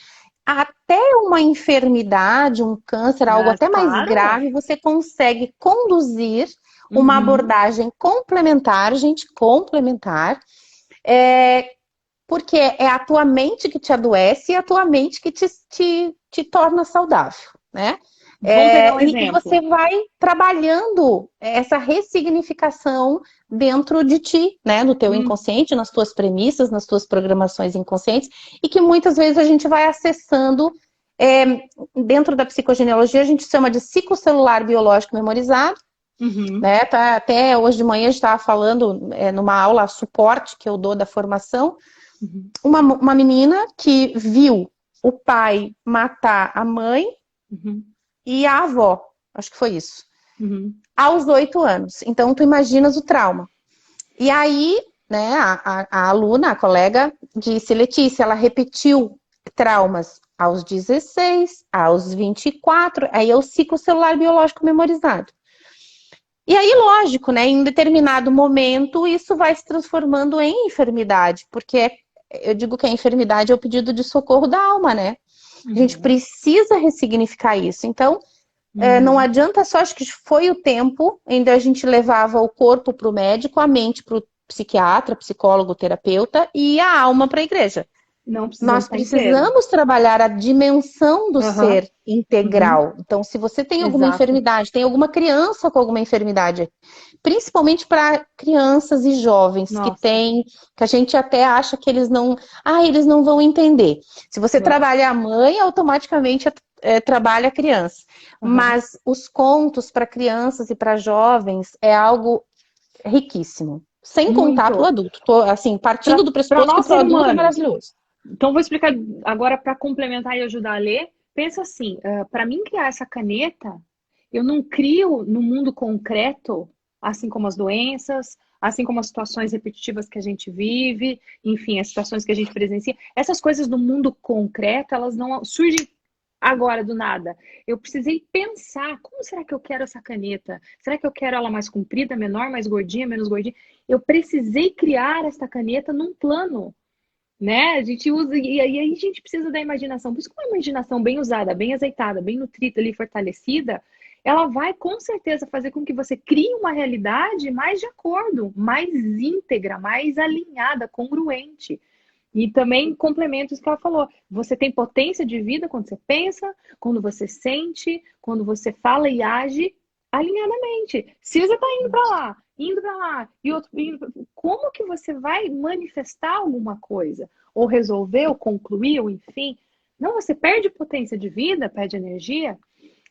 até uma enfermidade, um câncer, algo até mais grave, você consegue conduzir uma abordagem complementar, porque é a tua mente que te adoece e a tua mente que te torna saudável, né? Vamos pegar um exemplo. E você vai trabalhando essa ressignificação dentro de ti, né? No teu inconsciente, nas tuas premissas, nas tuas programações inconscientes, e que muitas vezes a gente vai acessando, dentro da psicogenealogia, a gente chama de ciclo celular biológico memorizado, Uhum. né? Até hoje de manhã a gente estava falando numa aula suporte que eu dou da formação, Uhum. uma menina que viu o pai matar a mãe Uhum. e a avó, acho que foi isso, Uhum. aos 8 anos. Então, tu imaginas o trauma. E aí, né, a aluna, a colega, disse, Letícia, ela repetiu traumas aos 16, aos 24, aí é o ciclo celular biológico memorizado. E aí, lógico, né, em determinado momento, isso vai se transformando em enfermidade, porque eu digo que a enfermidade é o pedido de socorro da alma, né? A gente Uhum. precisa ressignificar isso. Então, não Uhum. adianta só, acho que foi o tempo em que a gente levava o corpo para o médico, a mente para o psiquiatra, psicólogo, terapeuta e a alma para a igreja. Não precisamos Nós estar inteiro. precisamos trabalhar a dimensão do Aham. ser Uhum. integral. Então, se você tem alguma Exato. enfermidade, tem alguma criança com alguma enfermidade, principalmente para crianças e jovens Nossa. que a gente até acha que eles não vão entender. Se você Vão. trabalha a mãe, automaticamente trabalha a criança. Aham. Mas os contos para crianças e para jovens é algo riquíssimo. Sem contar para o Muito. adulto. Tô, assim, partindo do Para pressuposto que nós, para o ser adulto é humano. maravilhoso. Então, vou explicar agora para complementar e ajudar a ler. Pensa assim, para mim criar essa caneta, eu não crio no mundo concreto, assim como as doenças, assim como as situações repetitivas que a gente vive, enfim, as situações que a gente presencia. Essas coisas do mundo concreto, elas não surgem agora do nada. Eu precisei pensar, como será que eu quero essa caneta? Será que eu quero ela mais comprida, menor, mais gordinha, menos gordinha? Eu precisei criar essa caneta num plano, né? A gente usa, e aí a gente precisa da imaginação. Por isso que uma imaginação bem usada, bem azeitada, bem nutrida ali, fortalecida, ela vai com certeza fazer com que você crie uma realidade mais de acordo, mais íntegra, mais alinhada, congruente. E também complemento isso que ela falou. Você tem potência de vida quando você pensa, quando você sente, quando você fala e age alinhadamente. Se você está indo para lá, e outro como que você vai manifestar alguma coisa? Ou resolver, ou concluir, ou enfim. Não, você perde potência de vida, perde energia.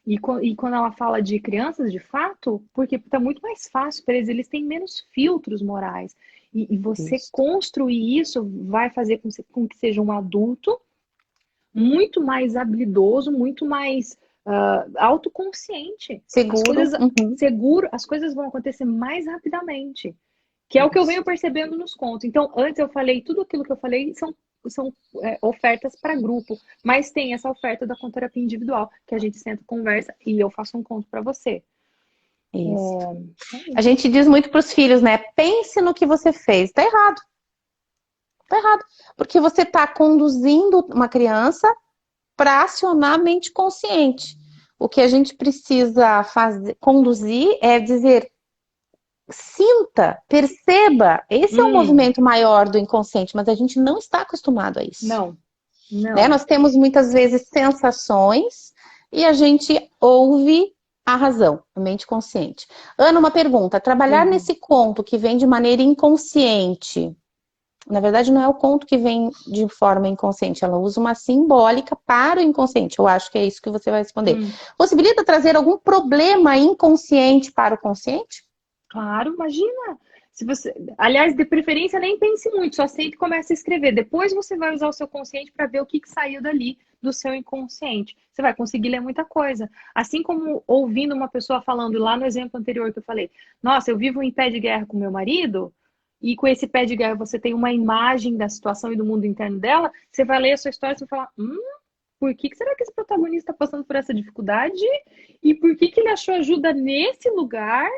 E quando ela fala de crianças, de fato, porque está muito mais fácil para eles, eles têm menos filtros morais. E você Isso. construir isso vai fazer com que seja um adulto muito mais habilidoso, muito mais autoconsciente. As Seguro. coisas Uhum. seguro, as coisas vão acontecer mais rapidamente. Que é o que eu Isso. venho percebendo nos contos. Então, antes eu falei, tudo aquilo que eu falei são ofertas para grupo, mas tem essa oferta da conterapia individual, que a gente senta, conversa e eu faço um conto para você. Isso. É A isso. gente diz muito para os filhos, né? Pense no que você fez. Tá errado. Tá errado. Porque você está conduzindo uma criança para acionar a mente consciente. O que a gente precisa fazer, conduzir é dizer, sinta, perceba. Esse é o movimento maior do inconsciente, mas a gente não está acostumado a isso. Não, Né? não. Nós temos muitas vezes sensações e a gente ouve a razão, a mente consciente. Ana, uma pergunta. Trabalhar Uhum. nesse conto que vem de maneira inconsciente, na verdade não é o conto que vem de forma inconsciente, ela usa uma simbólica para o inconsciente. Eu acho que é isso que você vai responder. Possibilita trazer algum problema inconsciente para o consciente? Claro, imagina. Se você, aliás, de preferência, nem pense muito, só sente e comece a escrever. Depois você vai usar o seu consciente para ver o que saiu dali do seu inconsciente. Você vai conseguir ler muita coisa. Assim como ouvindo uma pessoa falando lá no exemplo anterior que eu falei, nossa, eu vivo em pé de guerra com meu marido, e com esse pé de guerra você tem uma imagem da situação e do mundo interno dela, você vai ler a sua história e você vai falar, por que será que esse protagonista está passando por essa dificuldade? E por que ele achou ajuda nesse lugar?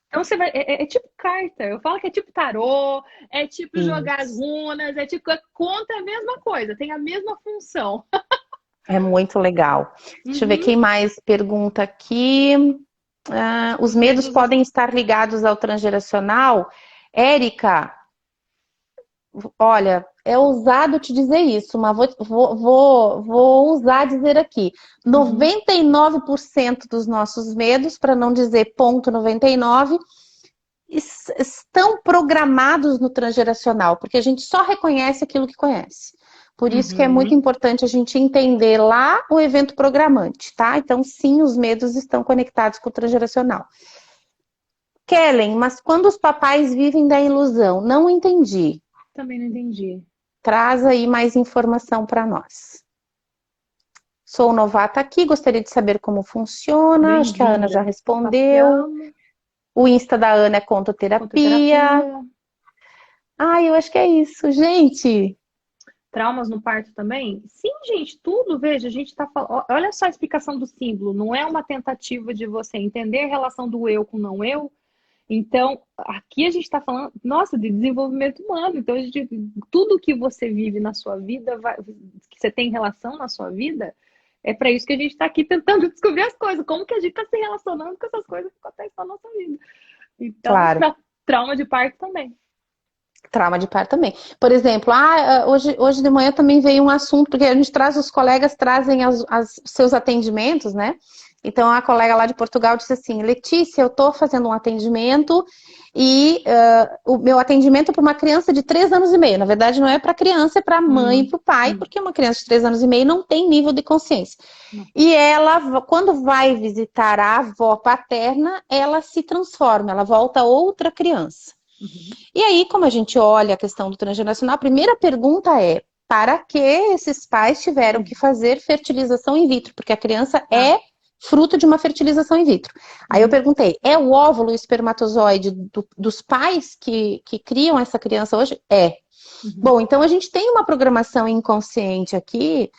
Então você vai. É tipo carta. Eu falo que é tipo tarô, é tipo jogar as Isso. runas, é tipo. Conta a mesma coisa, tem a mesma função. É muito legal. Deixa eu ver Uhum. quem mais pergunta aqui. Os medos podem estar ligados ao transgeracional? Érica, olha, é ousado te dizer isso, mas vou ousar dizer aqui. Uhum. 99% dos nossos medos, para não dizer 0,99, estão programados no transgeracional, porque a gente só reconhece aquilo que conhece. Por isso que é muito Uhum. importante a gente entender lá o evento programante, tá? Então, sim, os medos estão conectados com o transgeracional. Kellen, mas quando os papais vivem da ilusão? Não entendi. Também não entendi. Traz aí mais informação para nós. Sou novata aqui, gostaria de saber como funciona. Acho que a Ana já respondeu. O Insta da Ana é contoterapia. Eu acho que é isso, gente. Traumas no parto também? Sim, gente, tudo, veja, a gente tá falando. Olha só a explicação do símbolo. Não é uma tentativa de você entender a relação do eu com não eu. Então, aqui a gente está falando, nossa, de desenvolvimento humano. Então, tudo que você vive na sua vida, que você tem relação na sua vida, é para isso que a gente está aqui tentando descobrir as coisas. Como que a gente está se relacionando com essas coisas que acontecem na nossa vida. Então, Claro. trauma de parto também. Trauma de parto também. Por exemplo, hoje de manhã também veio um assunto, porque a gente traz, os colegas trazem seus atendimentos, né? Então, a colega lá de Portugal disse assim, Letícia, eu estou fazendo um atendimento e o meu atendimento é para uma criança de 3 anos e meio. Na verdade, não é para a criança, é para a mãe e para o pai, porque uma criança de 3 anos e meio não tem nível de consciência. E ela, quando vai visitar a avó paterna, ela se transforma, ela volta outra criança. E aí, como a gente olha a questão do transgeracional, a primeira pergunta é, para que esses pais tiveram que fazer fertilização in vitro? Porque a criança é fruto de uma fertilização in vitro. Aí eu perguntei, é o óvulo e o espermatozoide dos pais que criam essa criança hoje? É. Bom, então a gente tem uma programação inconsciente aqui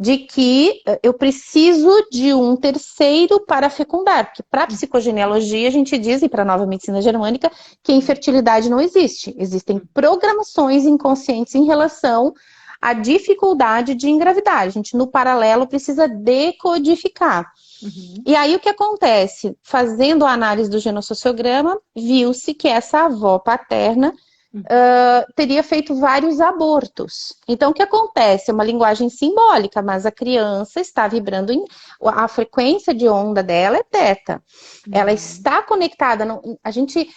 de que eu preciso de um terceiro para fecundar. Porque para a psicogenealogia a gente diz, e para a nova medicina germânica, que a infertilidade não existe. Existem programações inconscientes em relação à dificuldade de engravidar. A gente, no paralelo, precisa decodificar. E aí o que acontece? Fazendo a análise do genossociograma, viu-se que essa avó paterna teria feito vários abortos. Então o que acontece? É uma linguagem simbólica, mas a criança está vibrando a frequência de onda dela é teta. Ela está conectada. A gente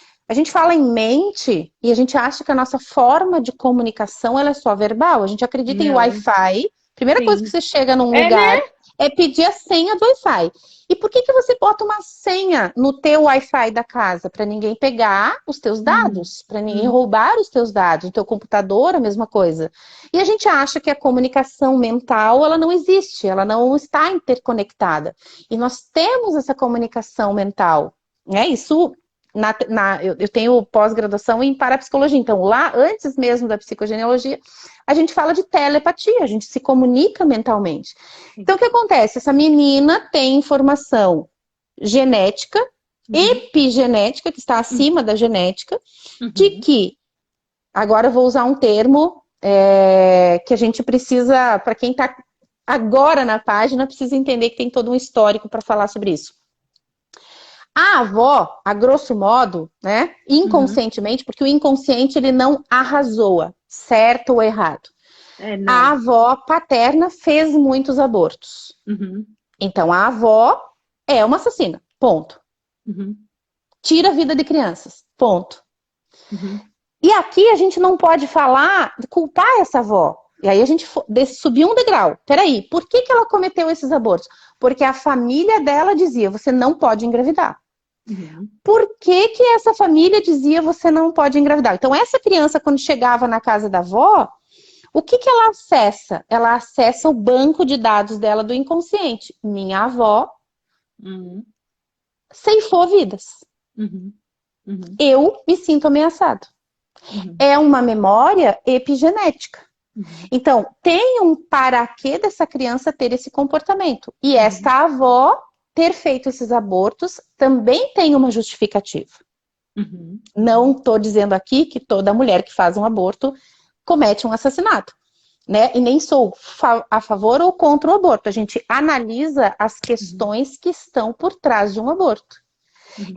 fala em mente e a gente acha que a nossa forma de comunicação ela é só verbal. A gente acredita em Wi-Fi. Primeira coisa que você chega num lugar é pedir a senha do Wi-Fi. E por que você bota uma senha no teu Wi-Fi da casa? Para ninguém pegar os teus dados, para ninguém roubar os teus dados. O teu computador, a mesma coisa. E a gente acha que a comunicação mental, ela não existe, ela não está interconectada. E nós temos essa comunicação mental. Isso... eu tenho pós-graduação em parapsicologia, então lá, antes mesmo da psicogenealogia, a gente fala de telepatia, a gente se comunica mentalmente. Então, o que acontece? Essa menina tem informação genética, epigenética, que está acima da genética, de que, agora eu vou usar um termo que a gente precisa, para quem está agora na página, precisa entender que tem todo um histórico para falar sobre isso. A avó, a grosso modo, né, inconscientemente, porque o inconsciente ele não arrazoa, certo ou errado. A avó paterna fez muitos abortos. Então a avó é uma assassina, ponto. Tira a vida de crianças, ponto. E aqui a gente não pode falar, culpar essa avó. E aí a gente subiu um degrau. Peraí, por que ela cometeu esses abortos? Porque a família dela dizia, você não pode engravidar. Por que essa família dizia você não pode engravidar? Então essa criança quando chegava na casa da avó, o que ela acessa? Ela acessa o banco de dados dela do inconsciente. Minha avó ceifou vidas. Eu me sinto ameaçado. É uma memória epigenética. Então tem um para quê dessa criança ter esse comportamento. E esta avó ter feito esses abortos também tem uma justificativa. Não estou dizendo aqui que toda mulher que faz um aborto comete um assassinato, né? E nem sou a favor ou contra o aborto. A gente analisa as questões que estão por trás de um aborto.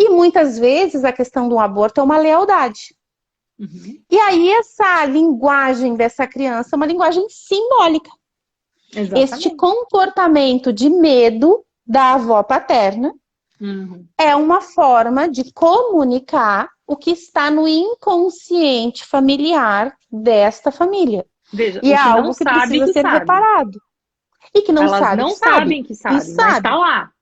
E muitas vezes a questão de um aborto é uma lealdade. E aí essa linguagem dessa criança é uma linguagem simbólica. Este comportamento de medo da avó paterna é uma forma de comunicar o que está no inconsciente familiar desta família. Veja, e é algo que precisa ser reparado. E que não Elas sabe não que sabem que sabe, mas sabe. tá lá.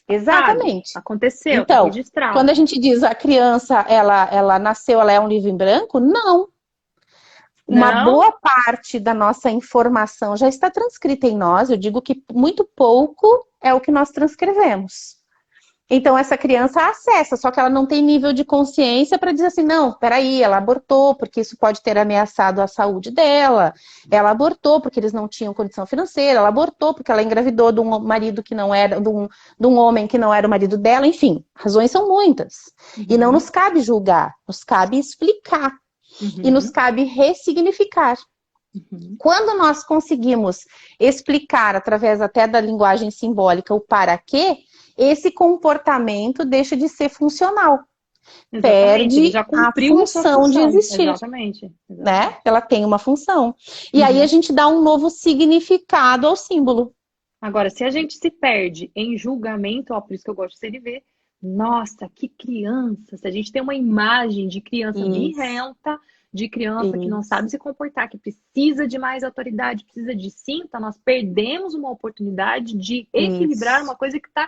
sabe? Exatamente. Aconteceu, tá Então, quando registrado. a gente diz a criança, ela nasceu, ela é um livro em branco, não. Uma Não? boa parte da nossa informação já está transcrita em nós. Eu digo que muito pouco é o que nós transcrevemos. Então, essa criança acessa, só que ela não tem nível de consciência para dizer assim, não, peraí, ela abortou porque isso pode ter ameaçado a saúde dela, ela abortou porque eles não tinham condição financeira, ela abortou porque ela engravidou de um marido que não era, de um homem que não era o marido dela, enfim, razões são muitas. E não Uhum, nos cabe julgar, nos cabe explicar e nos uhum, cabe ressignificar. uhum. Quando nós conseguimos explicar, através até da linguagem simbólica, o para quê, esse comportamento deixa de ser funcional, Exatamente, ele perde já a cumpriu a sua função de função. existir, Exatamente, né? exatamente. Ela tem uma função. E aí a Uhum. gente dá um novo significado ao símbolo. Agora, se a gente se perde em julgamento, ó, por isso que eu gosto de CNV, nossa, que criança! Se a gente tem uma imagem de criança Isso, birrenta, de criança que não isso, sabe se comportar, que precisa de mais autoridade, precisa de cinta, nós perdemos uma oportunidade de equilibrar isso, uma coisa que está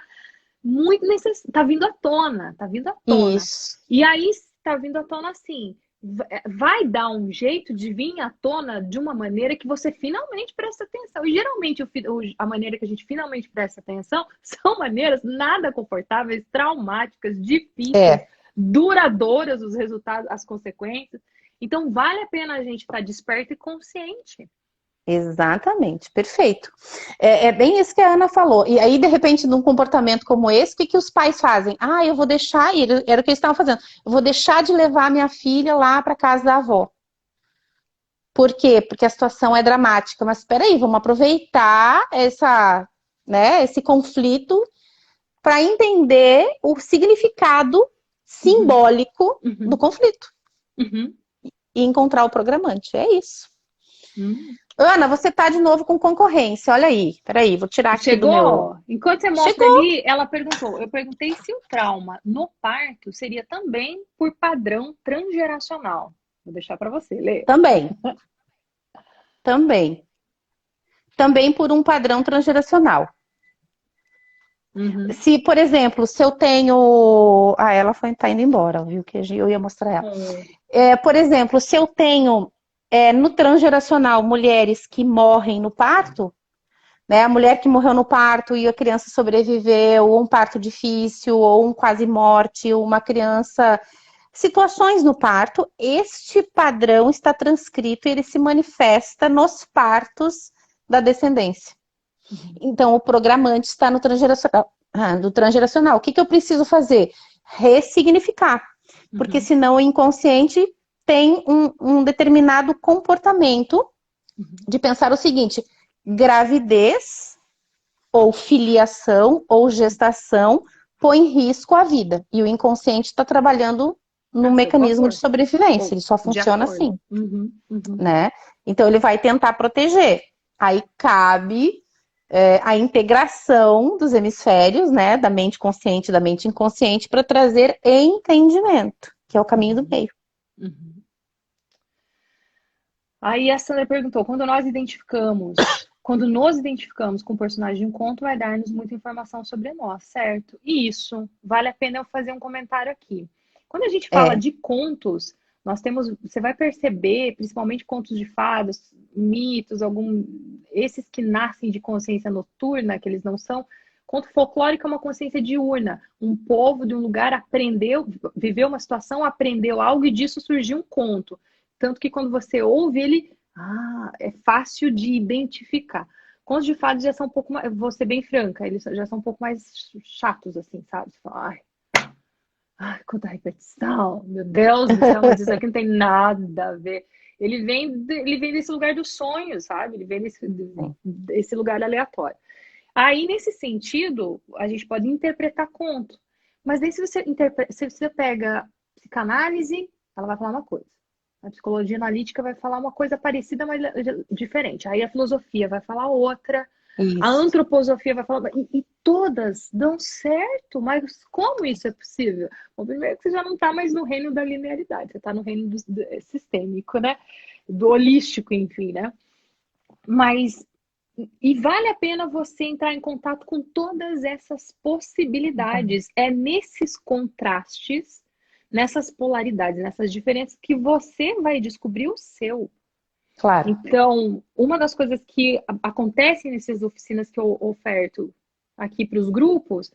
muito necessária, está vindo à tona, está vindo à tona. isso. E aí está vindo à tona assim, vai dar um jeito de vir à tona de uma maneira que você finalmente presta atenção. E geralmente a maneira que a gente finalmente presta atenção são maneiras nada confortáveis, traumáticas, difíceis, É. duradouras os resultados, as consequências. Então vale a pena a gente estar desperto e consciente. Exatamente, perfeito. É bem isso que a Ana falou. E aí, de repente, num comportamento como esse, o que os pais fazem? Ah, eu vou deixar ir. Era o que eles estavam fazendo. Eu vou deixar de levar minha filha lá para casa da avó. Por quê? Porque a situação é dramática. Mas espera aí, vamos aproveitar esse conflito para entender o significado Uhum, simbólico do uhum, conflito uhum, e encontrar o programante. É isso. uhum. Ana, você está de novo com concorrência. Olha aí. Peraí, vou tirar aqui do meu. Chegou? Enquanto você mostra Chegou ali, ela perguntou. Eu perguntei se o trauma no parto seria também por padrão transgeracional. Vou deixar para você ler. também. Também. Também por um padrão transgeracional. Uhum. Se, por exemplo, se eu tenho. Ah, ela tá indo embora, viu? Que eu ia mostrar ela. Hum. Por exemplo, se eu tenho no transgeracional mulheres que morrem no parto, né? A mulher que morreu no parto e a criança sobreviveu, ou um parto difícil, ou um quase morte, ou uma criança. Situações no parto, este padrão está transcrito e ele se manifesta nos partos da descendência. Uhum. Então, o programante está no transgeracional. Do transgeracional. O que eu preciso fazer? Ressignificar. Porque Uhum. senão o inconsciente tem um determinado comportamento Uhum. de pensar o seguinte: gravidez ou filiação ou gestação põe em risco a vida. E o inconsciente está trabalhando no A seu mecanismo de favor. sobrevivência. Ou Ele só de funciona acordo. assim, Uhum. Uhum. né? Então ele vai tentar proteger. Aí cabe a integração dos hemisférios, né? Da mente consciente e da mente inconsciente para trazer entendimento, que é o caminho do Uhum. meio. Uhum. Aí a Sandra perguntou: quando nos identificamos com o personagem de um conto, vai dar-nos muita informação sobre nós, certo? E isso, vale a pena eu fazer um comentário aqui. Quando a gente fala É, de contos, nós temos, você vai perceber, principalmente contos de fadas, mitos, esses que nascem de consciência noturna, que eles não são. Conto folclórico é uma consciência diurna. Um povo de um lugar aprendeu, viveu uma situação, aprendeu algo e disso surgiu um conto. Tanto que quando você ouve ele, é fácil de identificar. Contos de fadas já são um pouco mais, vou ser bem franca, eles já são um pouco mais chatos, assim, sabe? Você fala, quanta repetição, meu Deus do céu, mas isso aqui não tem nada a ver. Ele vem desse lugar dos sonhos, sabe? Ele vem desse lugar aleatório. Aí, nesse sentido, a gente pode interpretar conto. Mas aí, se você pega psicanálise, ela vai falar uma coisa. A psicologia analítica vai falar uma coisa parecida, mas diferente. Aí a filosofia vai falar outra. A isso. antroposofia vai falar. E todas dão certo, mas como isso é possível? Bom, primeiro que você já não está mais no reino da linearidade, você está no reino sistêmico, né? Do holístico, enfim, né? Mas E vale a pena você entrar em contato com todas essas possibilidades. É nesses contrastes, nessas polaridades, nessas diferenças que você vai descobrir o seu. Claro. Então, uma das coisas que acontecem nessas oficinas que eu oferto aqui para os grupos,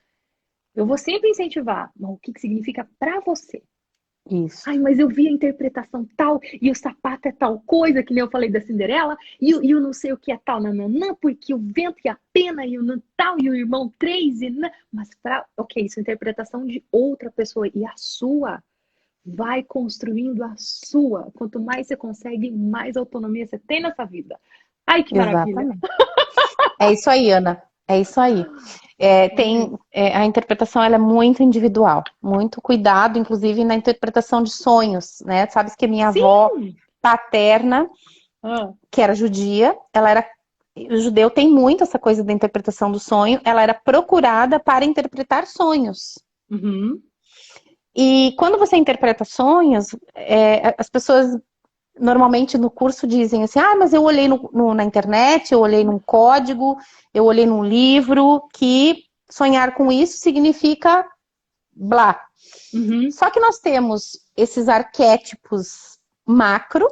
eu vou sempre incentivar, mas o que significa para você? Isso. Ai, mas eu vi a interpretação tal, e o sapato é tal coisa, que nem eu falei da Cinderela, e o não sei o que é tal, nananã, porque o vento e a pena, e o tal, e o irmão 3, mas ok, isso é interpretação de outra pessoa, e a sua vai construindo a sua. Quanto mais você consegue, mais autonomia você tem nessa vida. Ai, que maravilha! Exatamente. É isso aí, Ana. É isso aí. A interpretação ela é muito individual, muito cuidado, inclusive na interpretação de sonhos, né? Sabes que minha avó Sim! paterna, que era judia, o judeu tem muito essa coisa da interpretação do sonho, ela era procurada para interpretar sonhos. Uhum. E quando você interpreta sonhos, as pessoas normalmente no curso dizem assim, mas eu olhei na internet, eu olhei num código, eu olhei num livro, que sonhar com isso significa blá. Uhum. Só que nós temos esses arquétipos macro,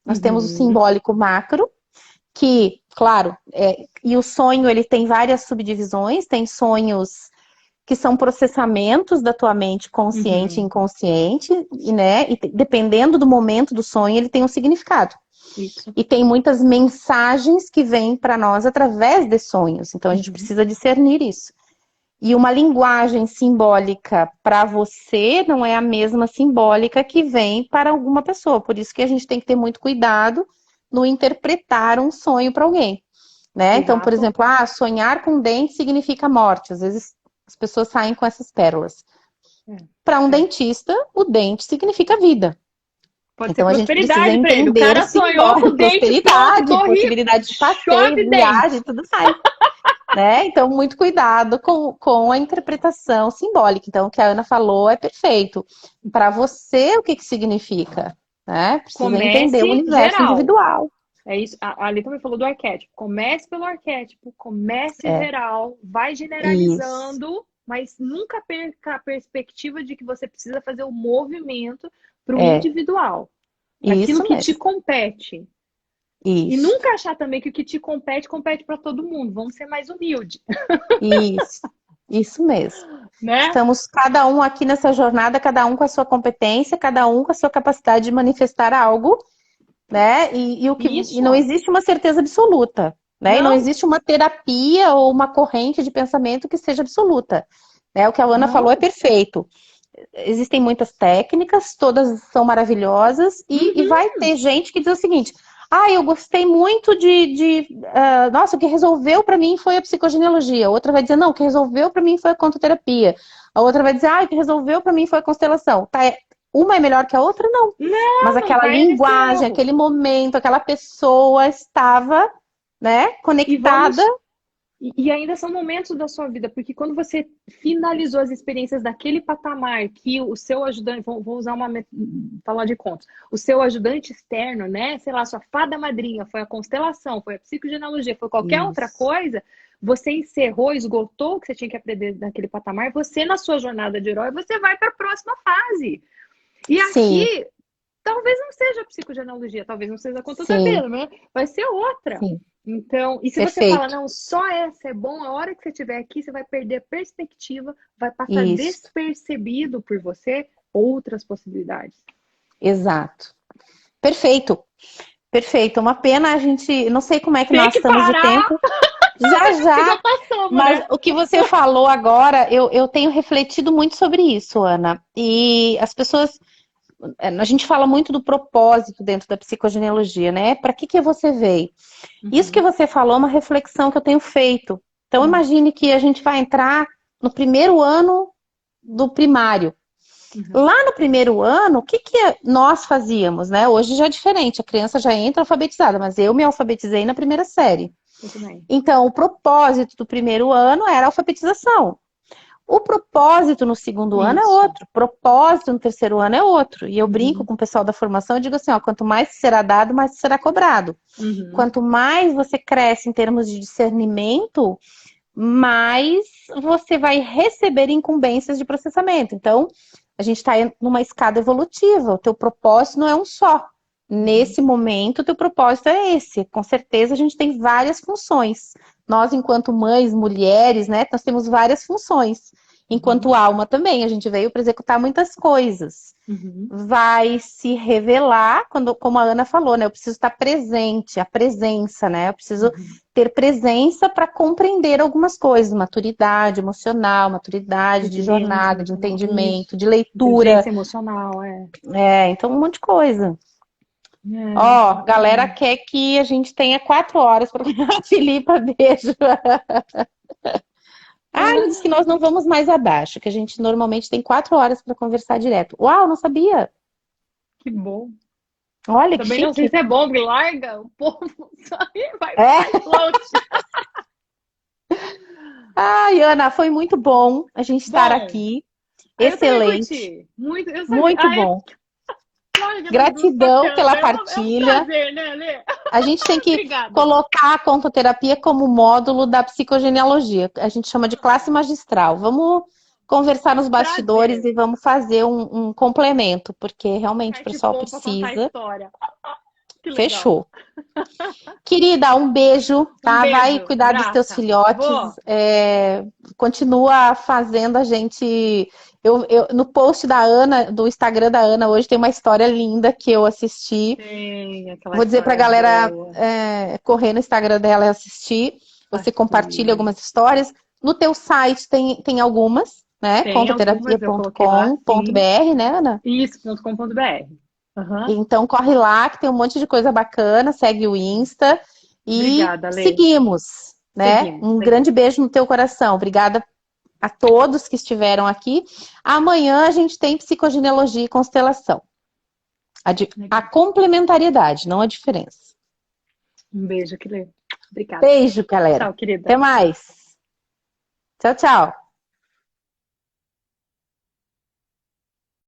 nós temos o simbólico macro, que, claro, e o sonho ele tem várias subdivisões, tem sonhos que são processamentos da tua mente consciente e inconsciente, né? E dependendo do momento do sonho, ele tem um significado. Isso. E tem muitas mensagens que vêm para nós através de sonhos. Então a gente precisa discernir isso. E uma linguagem simbólica para você não é a mesma simbólica que vem para alguma pessoa. Por isso que a gente tem que ter muito cuidado no interpretar um sonho para alguém, né? Então, por exemplo, sonhar com dente significa morte. Às vezes as pessoas saem com essas pérolas. Para um dentista, o dente significa vida. Pode então ser a gente precisa prosperidade para ele. O entender cara sonhou com o dente, prosperidade, pronto, possibilidade de passeio, viagem, tudo mais. Né? Então, muito cuidado com a interpretação simbólica. Então, o que a Ana falou é perfeito. Para você, o que significa? Né? Precisa entender o universo individual. É isso. A Ali também falou do arquétipo. Comece pelo arquétipo, comece geral, vai generalizando, mas nunca perca a perspectiva de que você precisa fazer o movimento para o individual. Aquilo que te compete. Isso. E nunca achar também que o que te compete, compete para todo mundo. Vamos ser mais humildes. Isso mesmo. Né? Estamos cada um aqui nessa jornada, cada um com a sua competência, cada um com a sua capacidade de manifestar algo, né? E não existe uma certeza absoluta, né? E não existe uma terapia ou uma corrente de pensamento que seja absoluta. Né? O que a Ana falou é perfeito. Existem muitas técnicas, todas são maravilhosas, e vai ter gente que diz o seguinte: eu gostei muito nossa, o que resolveu para mim foi a psicogenealogia. A outra vai dizer, não, o que resolveu para mim foi a contoterapia. A outra vai dizer, o que resolveu para mim foi a constelação. Tá, uma é melhor que a outra? Não. Mas aquela linguagem, aquele momento, aquela pessoa estava, né, conectada. E ainda são momentos da sua vida, porque quando você finalizou as experiências daquele patamar que o seu ajudante, vou usar falar de contos, o seu ajudante externo, né, sei lá, sua fada madrinha, foi a constelação, foi a psicogenealogia, foi qualquer outra coisa, você encerrou, esgotou o que você tinha que aprender naquele patamar, você na sua jornada de herói, você vai para a próxima fase. E aqui, talvez não seja a psicogenealogia, talvez não seja a contoterapia, né? Vai ser outra. Então, e se você fala, não, só essa é bom, a hora que você estiver aqui, você vai perder a perspectiva, vai passar despercebido por você outras possibilidades. Exato. Perfeito. Perfeito. Uma pena a gente, não sei como é que nós estamos de tempo. Já passamos, mas né? O que você falou agora, eu tenho refletido muito sobre isso, Ana. E as pessoas, a gente fala muito do propósito dentro da psicogenealogia, né? Para que você veio? Isso que você falou é uma reflexão que eu tenho feito. Então, imagine que a gente vai entrar no primeiro ano do primário. Lá no primeiro ano, o que nós fazíamos, né? Hoje já é diferente, a criança já entra alfabetizada, mas eu me alfabetizei na primeira série. Então, o propósito do primeiro ano era a alfabetização. O propósito no segundo ano é Isso. outro, o propósito no terceiro ano é outro. E eu brinco Uhum. com o pessoal da formação, eu digo assim, ó, quanto mais será dado, mais será cobrado. Uhum. Quanto mais você cresce em termos de discernimento, mais você vai receber incumbências de processamento. Então, a gente está numa escada evolutiva, o teu propósito não é um só. Nesse momento, o teu propósito é esse. Com certeza, a gente tem várias funções. Nós, enquanto mães, mulheres, né, nós temos várias funções. Enquanto alma também, a gente veio para executar muitas coisas. Uhum. Vai se revelar, quando, como a Ana falou, né? Eu preciso estar presente, a presença, né? Eu preciso ter presença para compreender algumas coisas, maturidade emocional, maturidade de Inteligência jornada, de emocional. entendimento, Isso. de leitura. Inteligência emocional, é. Então um monte de coisa. É, Ó, galera bacana. quer que a gente tenha 4 horas para a Filipa, beijo. Ah, ela disse que nós não vamos mais abaixo, que a gente normalmente tem 4 horas para conversar direto. Uau, não sabia. Que bom. Olha que Também não sei chique. se é bom, que larga o povo, sai, vai É. longe. Ai, Ana, foi muito bom a gente estar Bom, aqui. eu também Excelente. curti. Muito, eu sabia. Muito bom. Larga nas duas Gratidão pela bacana. É um partilha. prazer, né, Lê? A gente tem que Obrigada. colocar a contoterapia como módulo da psicogenealogia. A gente chama de classe magistral. Vamos conversar nos bastidores Prazer. e vamos fazer um complemento, porque realmente o pessoal Participou para contar a precisa. história. Que legal. Fechou. Querida, um beijo, Um tá? Vai beijo. cuidar dos teus Abraça. filhotes. Vou. Continua fazendo a gente. No post da Ana, do Instagram da Ana, hoje tem uma história linda que eu assisti. Tem aquela Vou dizer pra história galera boa. correr no Instagram dela e assistir. Você compartilha Assim, algumas histórias. No teu site tem algumas, né? tem algumas, eu coloquei lá, sim. Contoterapia.com.br, né, Ana? Isso.com.br. Uhum. Então corre lá que tem um monte de coisa bacana, segue o Insta e Obrigada, Lê. seguimos, né? Seguimos, Um grande seguimos. beijo no teu coração. Obrigada a todos que estiveram aqui. Amanhã a gente tem psicogenealogia e constelação. A Legal. complementariedade, não a diferença. Um beijo, que Lê. Obrigada. Beijo, galera. Tchau, querida. Até mais. Tchau, tchau.